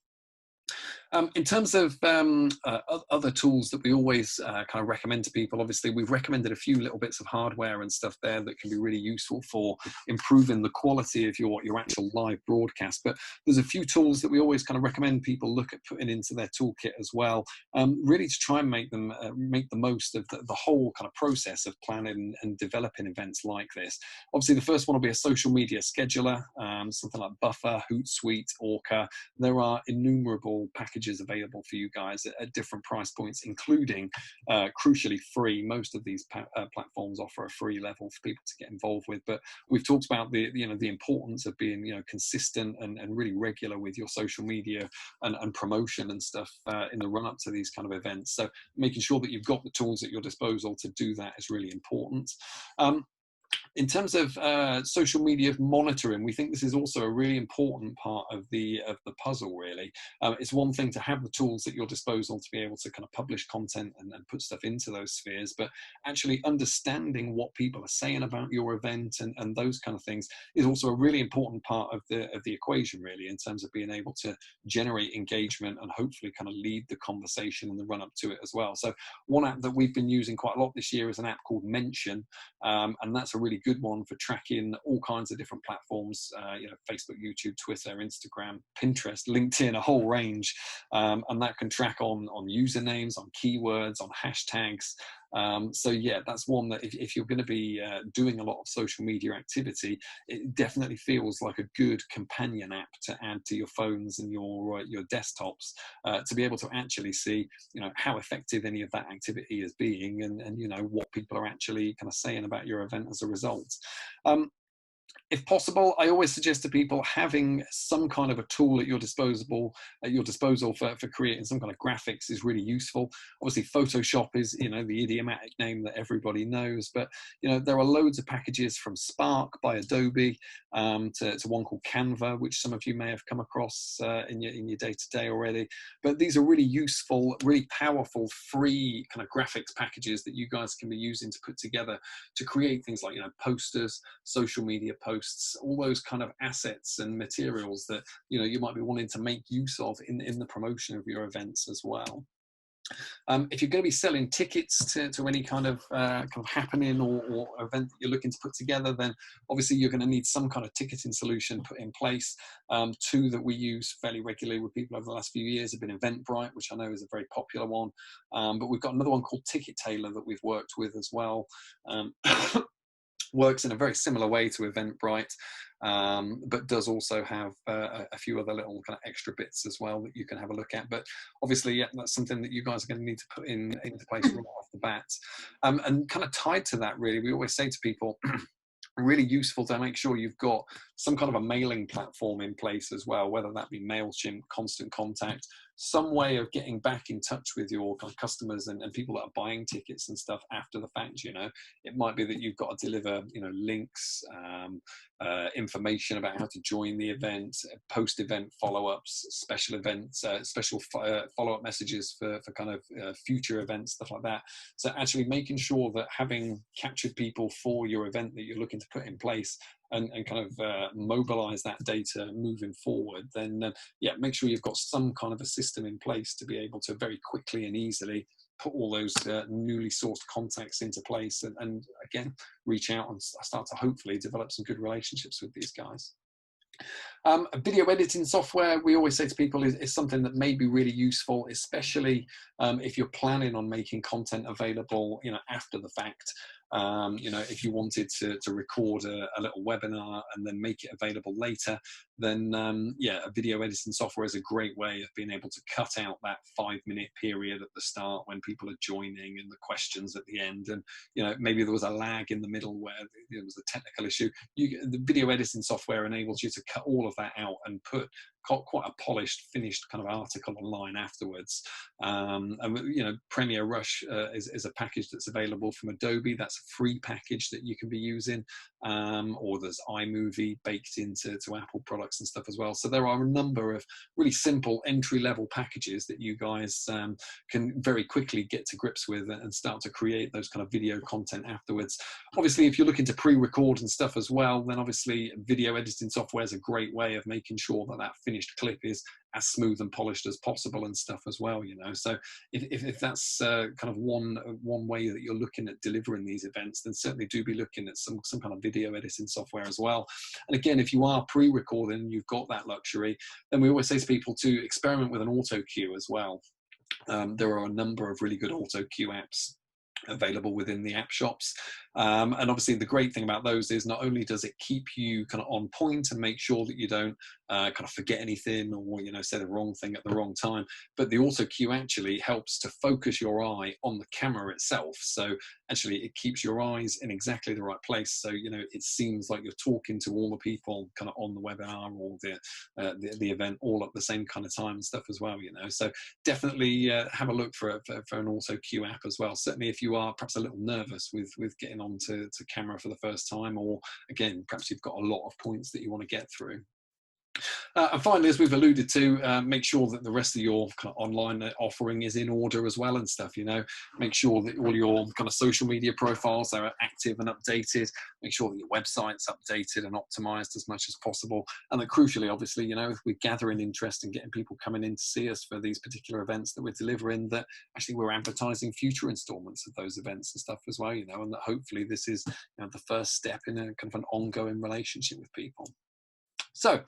In terms of other tools that we always kind of recommend to people, obviously we've recommended a few little bits of hardware and stuff there that can be really useful for improving the quality of your actual live broadcast. But there's a few tools that we always kind of recommend people look at putting into their toolkit as well, really to try and make them make the most of the whole kind of process of planning and developing events like this. Obviously, the first one will be a social media scheduler, something like Buffer, Hootsuite, Orca. There are innumerable packages available for you guys at different price points, including crucially free. Most of these platforms offer a free level for people to get involved with, but we've talked about the importance of being consistent and really regular with your social media and promotion and stuff in the run up to these kind of events. So making sure that you've got the tools at your disposal to do that is really important. In terms of social media monitoring, we think this is also a really important part of the puzzle, really. It's one thing to have the tools at your disposal to be able to kind of publish content and put stuff into those spheres, but actually understanding what people are saying about your event and those kind of things is also a really important part of the equation, really, in terms of being able to generate engagement and hopefully kind of lead the conversation in the run up to it as well. So one app that we've been using quite a lot this year is an app called Mention, and that's a really good one for tracking all kinds of different platforms, Facebook, YouTube, Twitter, Instagram, Pinterest, LinkedIn, a whole range, and that can track on usernames, on keywords, on hashtags. So yeah, that's one that if you're going to be doing a lot of social media activity, it definitely feels like a good companion app to add to your phones and your desktops, to be able to actually see how effective any of that activity is being, and what people are actually kind of saying about your event as a result. If possible, I always suggest to people having some kind of a tool at your disposal for creating some kind of graphics is really useful. Obviously, Photoshop is the idiomatic name that everybody knows, but there are loads of packages from Spark by Adobe to one called Canva, which some of you may have come across in your day-to-day already. But these are really useful, really powerful, free kind of graphics packages that you guys can be using to put together to create things like posters, social media posts, all those kind of assets and materials that you might be wanting to make use of in the promotion of your events as well. If you're going to be selling tickets to any kind of happening or event that you're looking to put together, then obviously you're going to need some kind of ticketing solution put in place. Two that we use fairly regularly with people over the last few years have been Eventbrite, which I know is a very popular one, but we've got another one called Ticketailor that we've worked with as well. Works in a very similar way to Eventbrite, but does also have a few other little kind of extra bits as well that you can have a look at. But obviously, yeah, that's something that you guys are going to need to put into place right off the bat. And kind of tied to that, really, we always say to people, really useful to make sure you've got some kind of a mailing platform in place as well, whether that be MailChimp, Constant Contact, some way of getting back in touch with your kind of customers and people that are buying tickets and stuff after the fact. It might be that you've got to deliver links, information about how to join the event, post-event follow-ups, special events, special follow-up messages for kind of future events, stuff like that. So actually making sure that having captured people for your event that you're looking to put in place and kind of mobilize that data moving forward, then yeah, make sure you've got some kind of a system in place to be able to very quickly and easily put all those newly sourced contacts into place and again, reach out and start to hopefully develop some good relationships with these guys. Video editing software, we always say to people, is something that may be really useful, especially if you're planning on making content available after the fact. You know, if you wanted to record a little webinar and then make it available later, then yeah, a video editing software is a great way of being able to cut out that 5-minute period at the start when people are joining and the questions at the end. And, you know, maybe there was a lag in the middle where there was a technical issue. The video editing software enables you to cut all of that out and put quite a polished, finished kind of article online afterwards. And you know, Premiere Rush is a package that's available from Adobe. That's a free package that you can be using, or there's iMovie baked into Apple products and stuff as well. So there are a number of really simple entry-level packages that you guys can very quickly get to grips with and start to create those kind of video content afterwards. Obviously, if you're looking to pre-record and stuff as well, then obviously video editing software is a great way of making sure that that finished clip is as smooth and polished as possible and stuff as well, you know. So if that's kind of one way that you're looking at delivering these events, then certainly do be looking at some kind of video editing software as well. And again, if you are pre-recording and you've got that luxury, then we always say to people to experiment with an auto cue as well. There are a number of really good auto cue apps available within the app shops, and obviously the great thing about those is not only does it keep you kind of on point and make sure that you don't kind of forget anything or, you know, say the wrong thing at the wrong time, but the auto cue actually helps to focus your eye on the camera itself. So actually it keeps your eyes in exactly the right place, so, you know, it seems like you're talking to all the people kind of on the webinar or the event all at the same kind of time and stuff as well, you know. So definitely have a look for an auto cue app as well. Certainly if you are perhaps a little nervous with getting onto camera for the first time, or again, perhaps you've got a lot of points that you want to get through. And finally, as we've alluded to, make sure that the rest of your kind of online offering is in order as well and stuff, you know. Make sure that all your kind of social media profiles are active and updated. Make sure that your website's updated and optimized as much as possible. And that crucially, obviously, you know, if we're gathering interest and getting people coming in to see us for these particular events that we're delivering, that actually we're advertising future installments of those events and stuff as well, you know, and that hopefully this is, you know, the first step in a kind of an ongoing relationship with people. So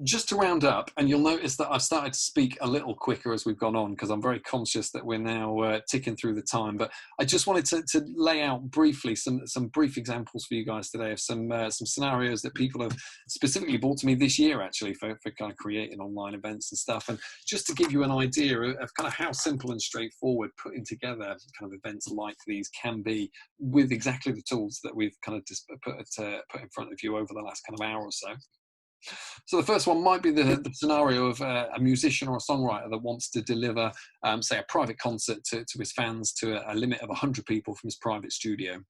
just to round up, and you'll notice that I've started to speak a little quicker as we've gone on because I'm very conscious that we're now ticking through the time, but I just wanted to lay out briefly some brief examples for you guys today of some scenarios that people have specifically brought to me this year actually for kind of creating online events and stuff, and just to give you an idea of kind of how simple and straightforward putting together kind of events like these can be with exactly the tools that we've kind of just put in front of you over the last kind of hour or so. So the first one might be the scenario of a musician or a songwriter that wants to deliver, say, a private concert to his fans to a limit of 100 people from his private studio.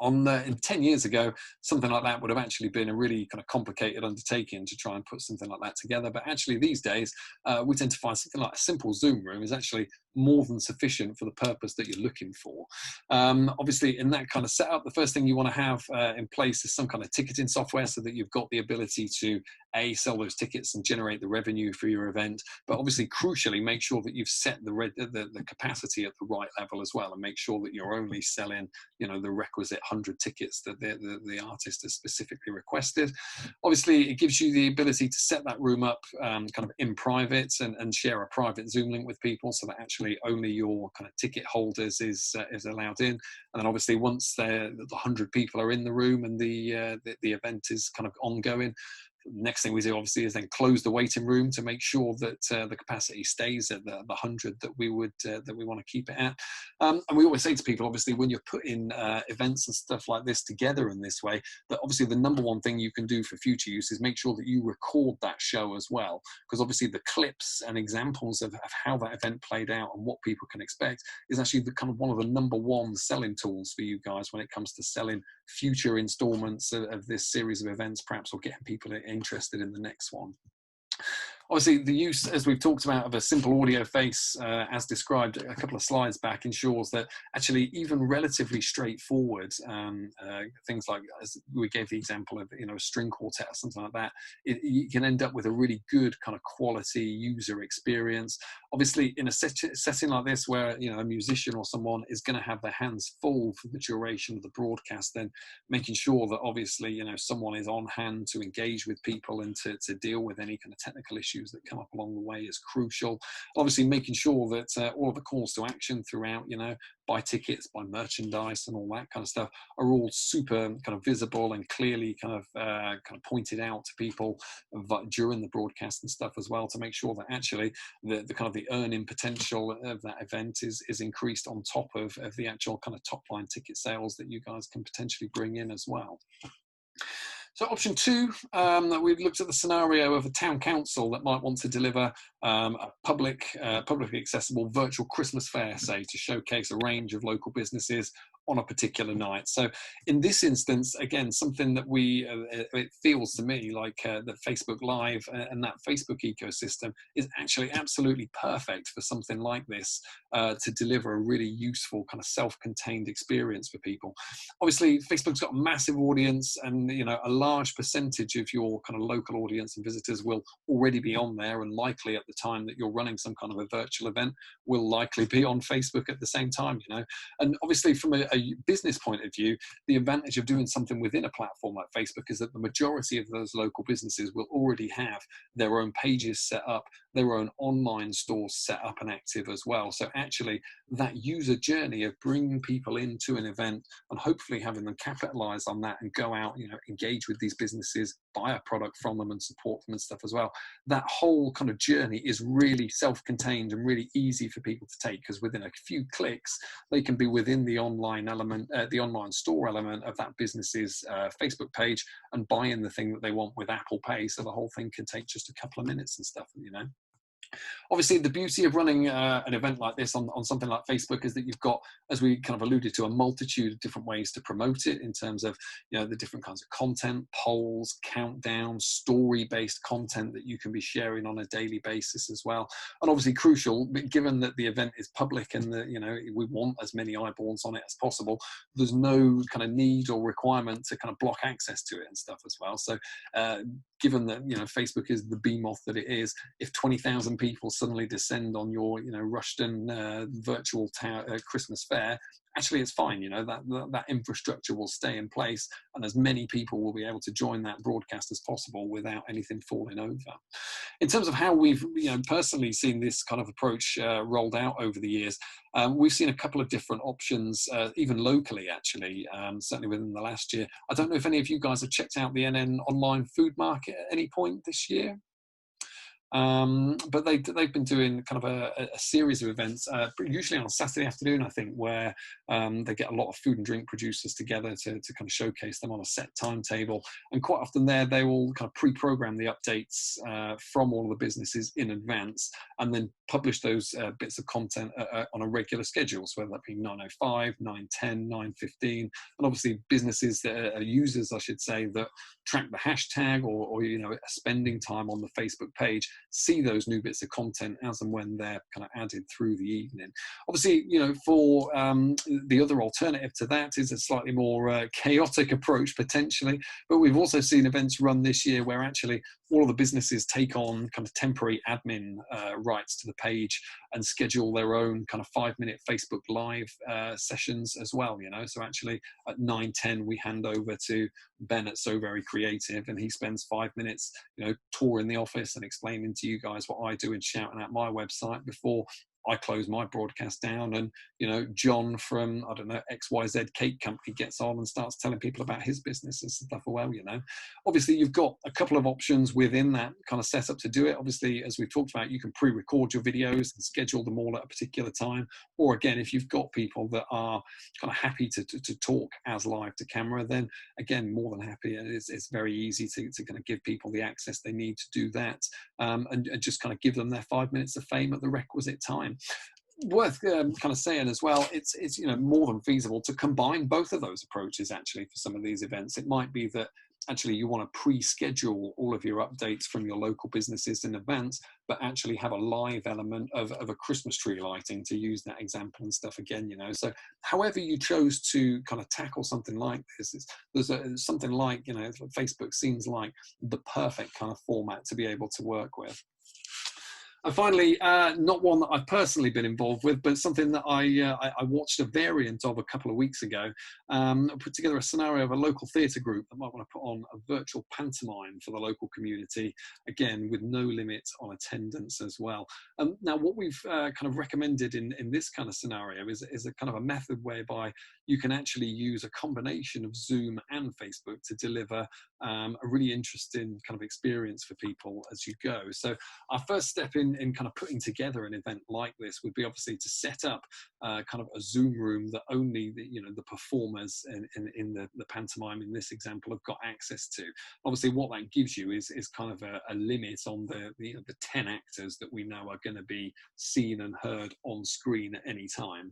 In 10 years ago, something like that would have actually been a really kind of complicated undertaking to try and put something like that together. But actually these days, we tend to find something like a simple Zoom room is actually more than sufficient for the purpose that you're looking for. Obviously, in that kind of setup, the first thing you want to have in place is some kind of ticketing software so that you've got the ability to sell those tickets and generate the revenue for your event. But obviously, crucially, make sure that you've set the capacity at the right level as well, and make sure that you're only selling, you know, the requisite 100 tickets that the artist has specifically requested. Obviously, it gives you the ability to set that room up kind of in private and share a private Zoom link with people, so that actually only your kind of ticket holders is allowed in. And then obviously once the 100 people are in the room and the event is kind of ongoing, next thing we do obviously is then close the waiting room to make sure that the capacity stays at the 100 that we want to keep it at. And we always say to people, obviously, when you're putting events and stuff like this together in this way, that obviously the number one thing you can do for future use is make sure that you record that show as well, because obviously the clips and examples of how that event played out and what people can expect is actually the kind of one of the number one selling tools for you guys when it comes to selling future installments of this series of events, perhaps, or getting people interested in the next one. Obviously, the use, as we've talked about, of a simple audio face, as described a couple of slides back, ensures that actually even relatively straightforward things like, as we gave the example of, you know, a string quartet or something like that, you can end up with a really good kind of quality user experience. Obviously, in a setting like this, where, you know, a musician or someone is going to have their hands full for the duration of the broadcast, then making sure that obviously, you know, someone is on hand to engage with people and to deal with any kind of technical issues issues that come up along the way is crucial. Obviously, making sure that all of the calls to action throughout, buy tickets, buy merchandise, and all that kind of stuff are all super kind of visible and clearly kind of pointed out to people during the broadcast and stuff as well, to make sure that actually the kind of the earning potential of that event is increased on top of the actual kind of top line ticket sales that you guys can potentially bring in as well. So option 2, we've looked at the scenario of a town council that might want to deliver a publicly accessible virtual Christmas fair, say, to showcase a range of local businesses on a particular night. So in this instance, again, something that it feels to me like that Facebook Live and that Facebook ecosystem is actually absolutely perfect for something like this, to deliver a really useful kind of self-contained experience for people. Obviously, Facebook's got a massive audience, and a large percentage of your kind of local audience and visitors will already be on there, and likely at the time that you're running some kind of a virtual event will likely be on Facebook at the same time. And obviously from a business point of view, the advantage of doing something within a platform like Facebook is that the majority of those local businesses will already have their own pages set up, their own online stores set up and active as well. So actually that user journey of bringing people into an event and hopefully having them capitalize on that and go out, engage with these businesses, buy a product from them and support them and stuff as well, that whole kind of journey is really self-contained and really easy for people to take, because within a few clicks they can be within the online element, the online store element of that business's Facebook page, and buy in the thing that they want with Apple Pay. So the whole thing can take just a couple of minutes and stuff. Obviously, the beauty of running an event like this on something like Facebook is that you've got, as we kind of alluded to, a multitude of different ways to promote it in terms of, the different kinds of content, polls, countdowns, story-based content that you can be sharing on a daily basis as well. And obviously crucial, given that the event is public and that, we want as many eyeballs on it as possible, there's no kind of need or requirement to kind of block access to it and stuff as well. So given that, Facebook is the behemoth that it is, if 20,000 people suddenly descend on your, Rushden virtual Christmas fair, actually it's fine. That infrastructure will stay in place, and as many people will be able to join that broadcast as possible without anything falling over. In terms of how we've personally seen this kind of approach rolled out over the years, we've seen a couple of different options, even locally actually, certainly within the last year. I don't know if any of you guys have checked out the NN online food market at any point this year. But they've been doing kind of a series of events, usually on Saturday afternoon, I think, where they get a lot of food and drink producers together to kind of showcase them on a set timetable. And quite often they will kind of pre-program the updates from all of the businesses in advance, and then publish those bits of content on a regular schedule. So whether that be 9:05, 9:10, 9:15, and obviously businesses that are users, I should say, that track the hashtag or are spending time on the Facebook page, see those new bits of content as and when they're kind of added through the evening. Obviously, for the other alternative to that is a slightly more chaotic approach potentially, but we've also seen events run this year where actually all of the businesses take on kind of temporary admin rights to the page and schedule their own kind of 5-minute Facebook Live sessions as well. So actually at 9:10 we hand over to Ben at So Very Creative, and he spends 5 minutes touring the office and explaining to you guys what I do and shouting out my website before I close my broadcast down, and John from, I don't know, XYZ Cake Company gets on and starts telling people about his business and stuff. Well, obviously you've got a couple of options within that kind of setup to do it. Obviously, as we've talked about, you can pre-record your videos and schedule them all at a particular time, or again, if you've got people that are kind of happy to talk as live to camera, then again, more than happy. It's very easy to kind of give people the access they need to do that, and just kind of give them their 5 minutes of fame at the requisite time. Worth kind of saying as well, it's more than feasible to combine both of those approaches actually for some of these events. It might be that actually you want to pre-schedule all of your updates from your local businesses in advance, but actually have a live element of a Christmas tree lighting, to use that example and stuff again. So however you chose to kind of tackle something like this, there's something like Facebook seems like the perfect kind of format to be able to work with. And finally, not one that I've personally been involved with, but something that I watched a variant of a couple of weeks ago. I put together a scenario of a local theatre group that might want to put on a virtual pantomime for the local community, again, with no limit on attendance as well. Now, what we've kind of recommended in this kind of scenario is a kind of a method whereby you can actually use a combination of Zoom and Facebook to deliver a really interesting kind of experience for people as you go. So our first step in kind of putting together an event like this would be obviously to set up kind of a Zoom room that only the performers in the pantomime in this example have got access to. Obviously, what that gives you is kind of a limit on the 10 actors that we know are going to be seen and heard on screen at any time.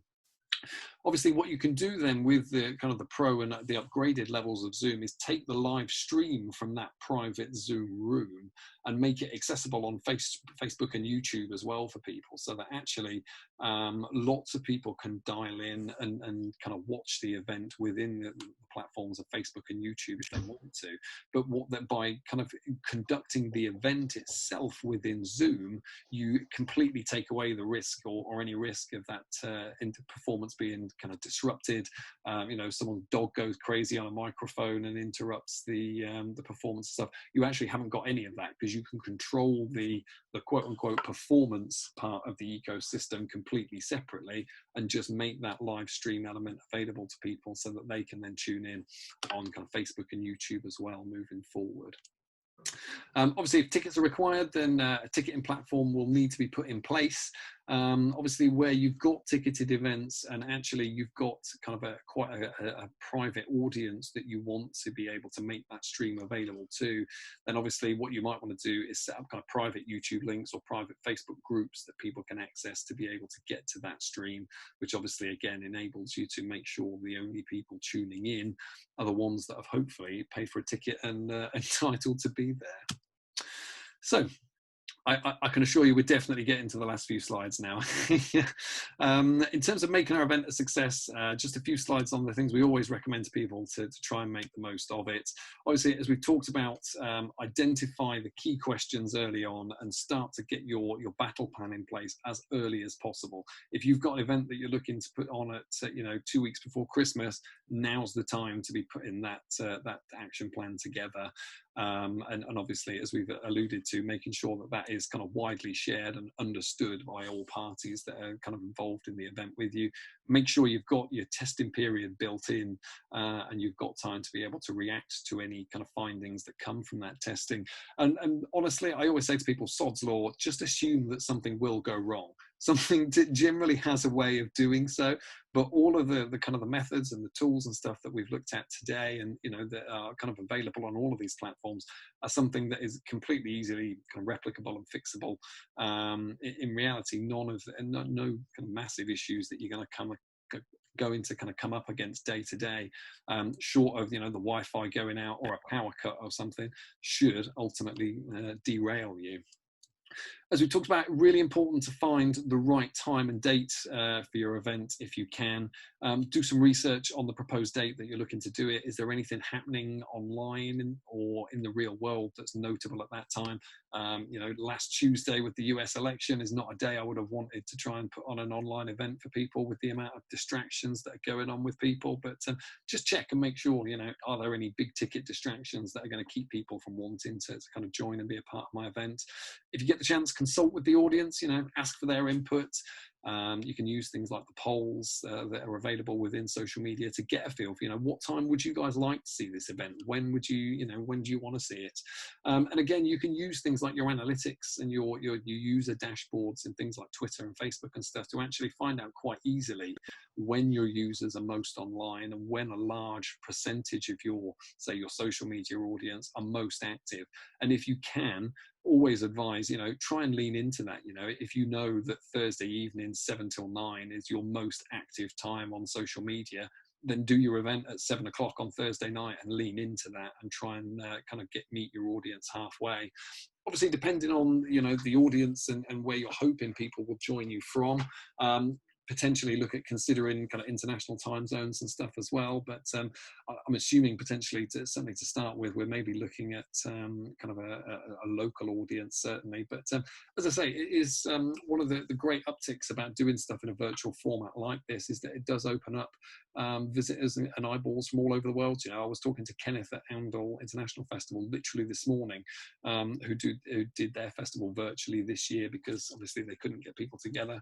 Obviously, what you can do then with the kind of the pro and the upgraded levels of Zoom is take the live stream from that private Zoom room and make it accessible on Facebook and YouTube as well for people, so that actually lots of people can dial in and kind of watch the event within the platforms of Facebook and YouTube if they want to. But by kind of conducting the event itself within Zoom, you completely take away the risk or any risk of that performance being kind of disrupted. Someone's dog goes crazy on a microphone and interrupts the performance stuff. You actually haven't got any of that, because you can control the quote unquote performance part of the ecosystem completely separately, and just make that live stream element available to people so that they can then tune in on kind of Facebook and YouTube as well moving forward. Obviously, if tickets are required, then a ticketing platform will need to be put in place. Obviously, where you've got ticketed events and actually you've got kind of quite a private audience that you want to be able to make that stream available to, then obviously what you might want to do is set up kind of private YouTube links or private Facebook groups that people can access to be able to get to that stream, which obviously again enables you to make sure the only people tuning in are the ones that have hopefully paid for a ticket and entitled to be there. So I can assure you we're definitely getting to the last few slides now. In terms of making our event a success, just a few slides on the things we always recommend to people to try and make the most of it. Obviously, as we've talked about, identify the key questions early on and start to get your battle plan in place as early as possible. If you've got an event that you're looking to put on at 2 weeks before Christmas, now's the time to be putting that action plan together. And obviously, as we've alluded to, making sure that is kind of widely shared and understood by all parties that are kind of involved in the event with you. Make sure you've got your testing period built in, and you've got time to be able to react to any kind of findings that come from that testing. And honestly, I always say to people, sod's law, just assume that something will go wrong. Something generally has a way of doing so, but all of the kind of the methods and the tools and stuff that we've looked at today, and that are kind of available on all of these platforms, are something that is completely easily kind of replicable and fixable. In reality, no kind of massive issues that you're going to come up against day to day, short of the Wi-Fi going out or a power cut or something, should ultimately derail you. As we talked about, really important to find the right time and date for your event if you can. Do some research on the proposed date that you're looking to do it. Is there anything happening online or in the real world that's notable at that time? Last Tuesday with the US election is not a day I would have wanted to try and put on an online event for people, with the amount of distractions that are going on with people. But just check and make sure, are there any big ticket distractions that are going to keep people from wanting to kind of join and be a part of my event? If you get the chance, consult with the audience, ask for their input. You can use things like the polls that are available within social media to get a feel for, what time would you guys like to see this event? When would you, when do you want to see it? And again, you can use things like your analytics and your user dashboards and things like Twitter and Facebook and stuff to actually find out quite easily when your users are most online and when a large percentage of your social media audience are most active. And if you can, always advise, try and lean into that. If you know that Thursday evening 7 till 9 is your most active time on social media, then do your event at 7 o'clock on Thursday night and lean into that and try and kind of meet your audience halfway. Obviously, depending on the audience and where you're hoping people will join you from, potentially look at considering kind of international time zones and stuff as well. But I'm assuming potentially certainly to start with, we're maybe looking at kind of a local audience, certainly. But as I say, it is one of the great upticks about doing stuff in a virtual format like this is that it does open up visitors and eyeballs from all over the world. You know, I was talking to Kenneth at Oundle International Festival literally this morning, who did their festival virtually this year because obviously they couldn't get people together.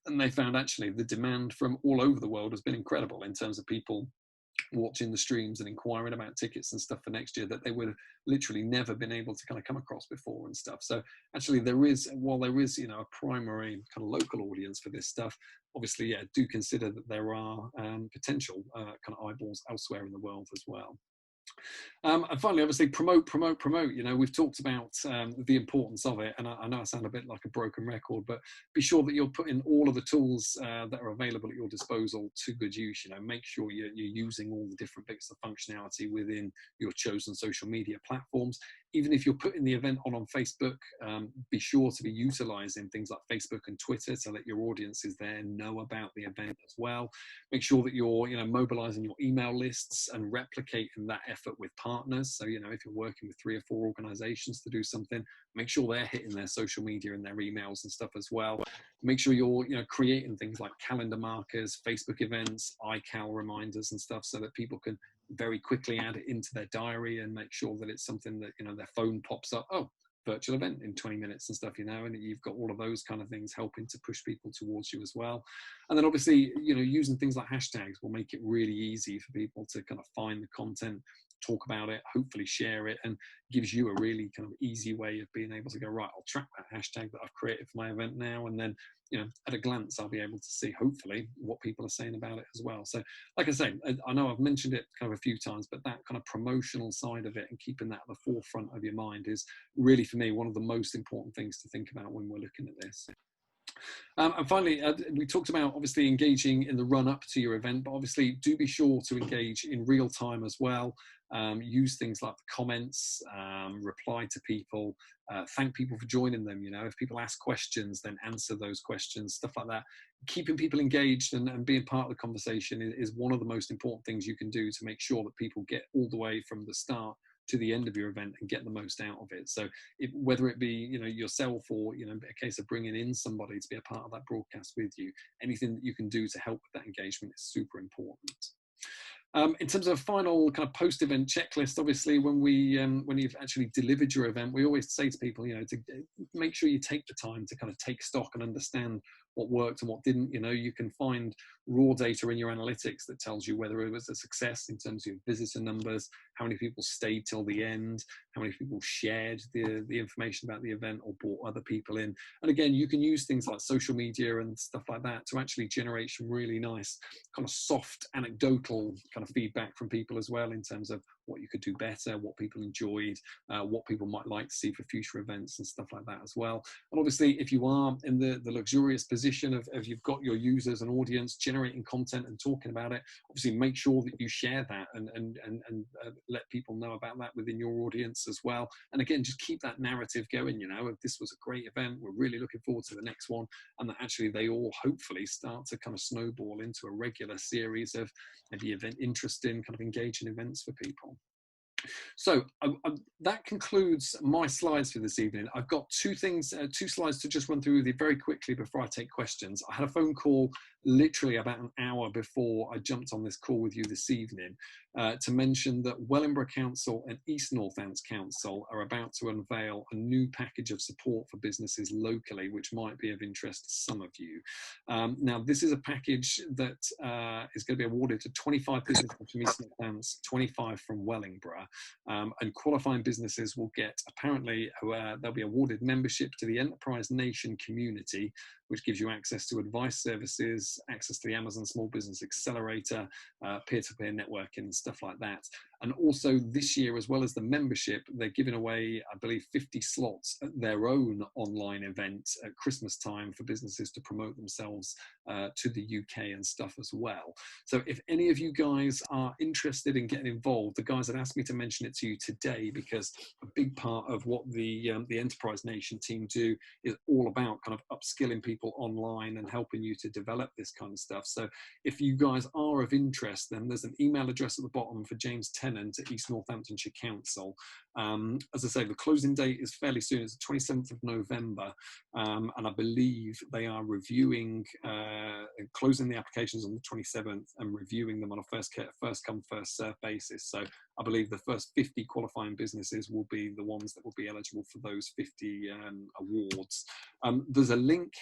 And they found actually the demand from all over the world has been incredible in terms of people watching the streams and inquiring about tickets and stuff for next year that they would have literally never been able to kind of come across before and stuff. So actually while there is, you know, a primary kind of local audience for this stuff, obviously, yeah, do consider that there are potential kind of eyeballs elsewhere in the world as well. And finally, obviously, promote. You know, we've talked about the importance of it, and I know I sound a bit like a broken record, but be sure that you're putting all of the tools that are available at your disposal to good use. You know, make sure you're using all the different bits of functionality within your chosen social media platforms. Even if you're putting the event on Facebook, be sure to be utilizing things like Facebook and Twitter so that your audiences there know about the event as well. Make sure that you're, you know, mobilizing your email lists and replicating that effort with partners. So, you know, if you're working with 3 or 4 organizations to do something, make sure they're hitting their social media and their emails and stuff as well. Make sure you're, you know, creating things like calendar markers, Facebook events, iCal reminders and stuff so that people can very quickly add it into their diary and make sure that it's something that, you know, their phone pops up, oh, virtual event in 20 minutes and stuff, you know, and you've got all of those kind of things helping to push people towards you as well. And then obviously, you know, using things like hashtags will make it really easy for people to kind of find the content, talk about it, hopefully share it, and gives you a really kind of easy way of being able to go, right, I'll track that hashtag that I've created for my event now, and then, you know, at a glance, I'll be able to see hopefully what people are saying about it as well. So like I say, I know I've mentioned it kind of a few times, but that kind of promotional side of it and keeping that at the forefront of your mind is really, for me, one of the most important things to think about when we're looking at this. And finally, we talked about obviously engaging in the run up to your event, but obviously do be sure to engage in real time as well. Use things like the comments, reply to people, thank people for joining them. You know, if people ask questions, then answer those questions, stuff like that. Keeping people engaged and being part of the conversation is one of the most important things you can do to make sure that people get all the way from the start to the end of your event and get the most out of it. So whether it be, you know, yourself or, you know, a case of bringing in somebody to be a part of that broadcast with you, anything that you can do to help with that engagement is super important. In terms of a final kind of post-event checklist, obviously, when you've actually delivered your event, we always say to people, you know, to make sure you take the time to kind of take stock and understand what worked and what didn't. You know, you can find raw data in your analytics that tells you whether it was a success in terms of visitor numbers, how many people stayed till the end, how many people shared the information about the event or brought other people in. And again, you can use things like social media and stuff like that to actually generate some really nice kind of soft anecdotal kind of feedback from people as well in terms of what you could do better, what people enjoyed, what people might like to see for future events and stuff like that as well. And obviously, if you are in the luxurious position of you've got your users and audience generating content and talking about it, obviously make sure that you share that and let people know about that within your audience as well. And again, just keep that narrative going, you know, if this was a great event, we're really looking forward to the next one, and that actually they all hopefully start to kind of snowball into a regular series of maybe interesting kind of engaging events for people. So that concludes my slides for this evening. I've got two slides to just run through with you very quickly before I take questions. I had a phone call literally about an hour before I jumped on this call with you this evening to mention that Wellingborough Council and East Northants Council are about to unveil a new package of support for businesses locally, which might be of interest to some of you. Now, this is a package that is going to be awarded to 25 businesses from East Northants, 25 from Wellingborough. And qualifying businesses will get, apparently, they'll be awarded membership to the Enterprise Nation community, which gives you access to advice services, access to the Amazon Small Business Accelerator, peer-to-peer networking and stuff like that. And also this year, as well as the membership, they're giving away, I believe, 50 slots at their own online event at Christmas time for businesses to promote themselves to the UK and stuff as well. So if any of you guys are interested in getting involved, the guys had asked me to mention it to you today because a big part of what the Enterprise Nation team do is all about kind of upskilling people people online and helping you to develop this kind of stuff. So if you guys are of interest, then there's an email address at the bottom for James Tennant at East Northamptonshire Council. As I say, the closing date is fairly soon. It's the 27th of November, and I believe they are reviewing, closing the applications on the 27th and reviewing them on a first come, first serve basis. So I believe the first 50 qualifying businesses will be the ones that will be eligible for those 50 awards. There's a link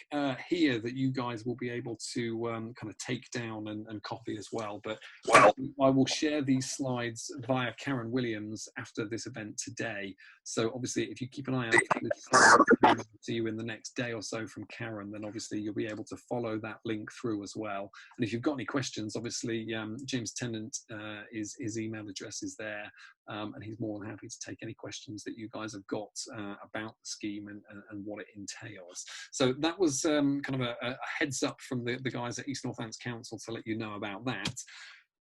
here that you guys will be able to kind of take down and copy as well. But I will share these slides via Karen Williams after this event today. So obviously, if you keep an eye out for this slide to you in the next day or so from Karen, then obviously you'll be able to follow that link through as well. And if you've got any questions, obviously James Tennant, his email address is there, and he's more than happy to take any questions that you guys have got about the scheme and what it entails. So that was kind of a heads up from the guys at East Northants Council to let you know about that.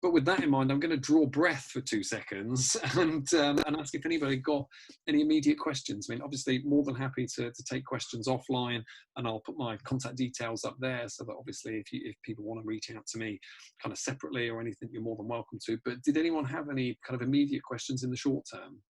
But with that in mind, I'm going to draw breath for 2 seconds and ask if anybody got any immediate questions. I mean, obviously, more than happy to take questions offline, and I'll put my contact details up there so that obviously if people want to reach out to me kind of separately or anything, you're more than welcome to. But did anyone have any kind of immediate questions in the short term?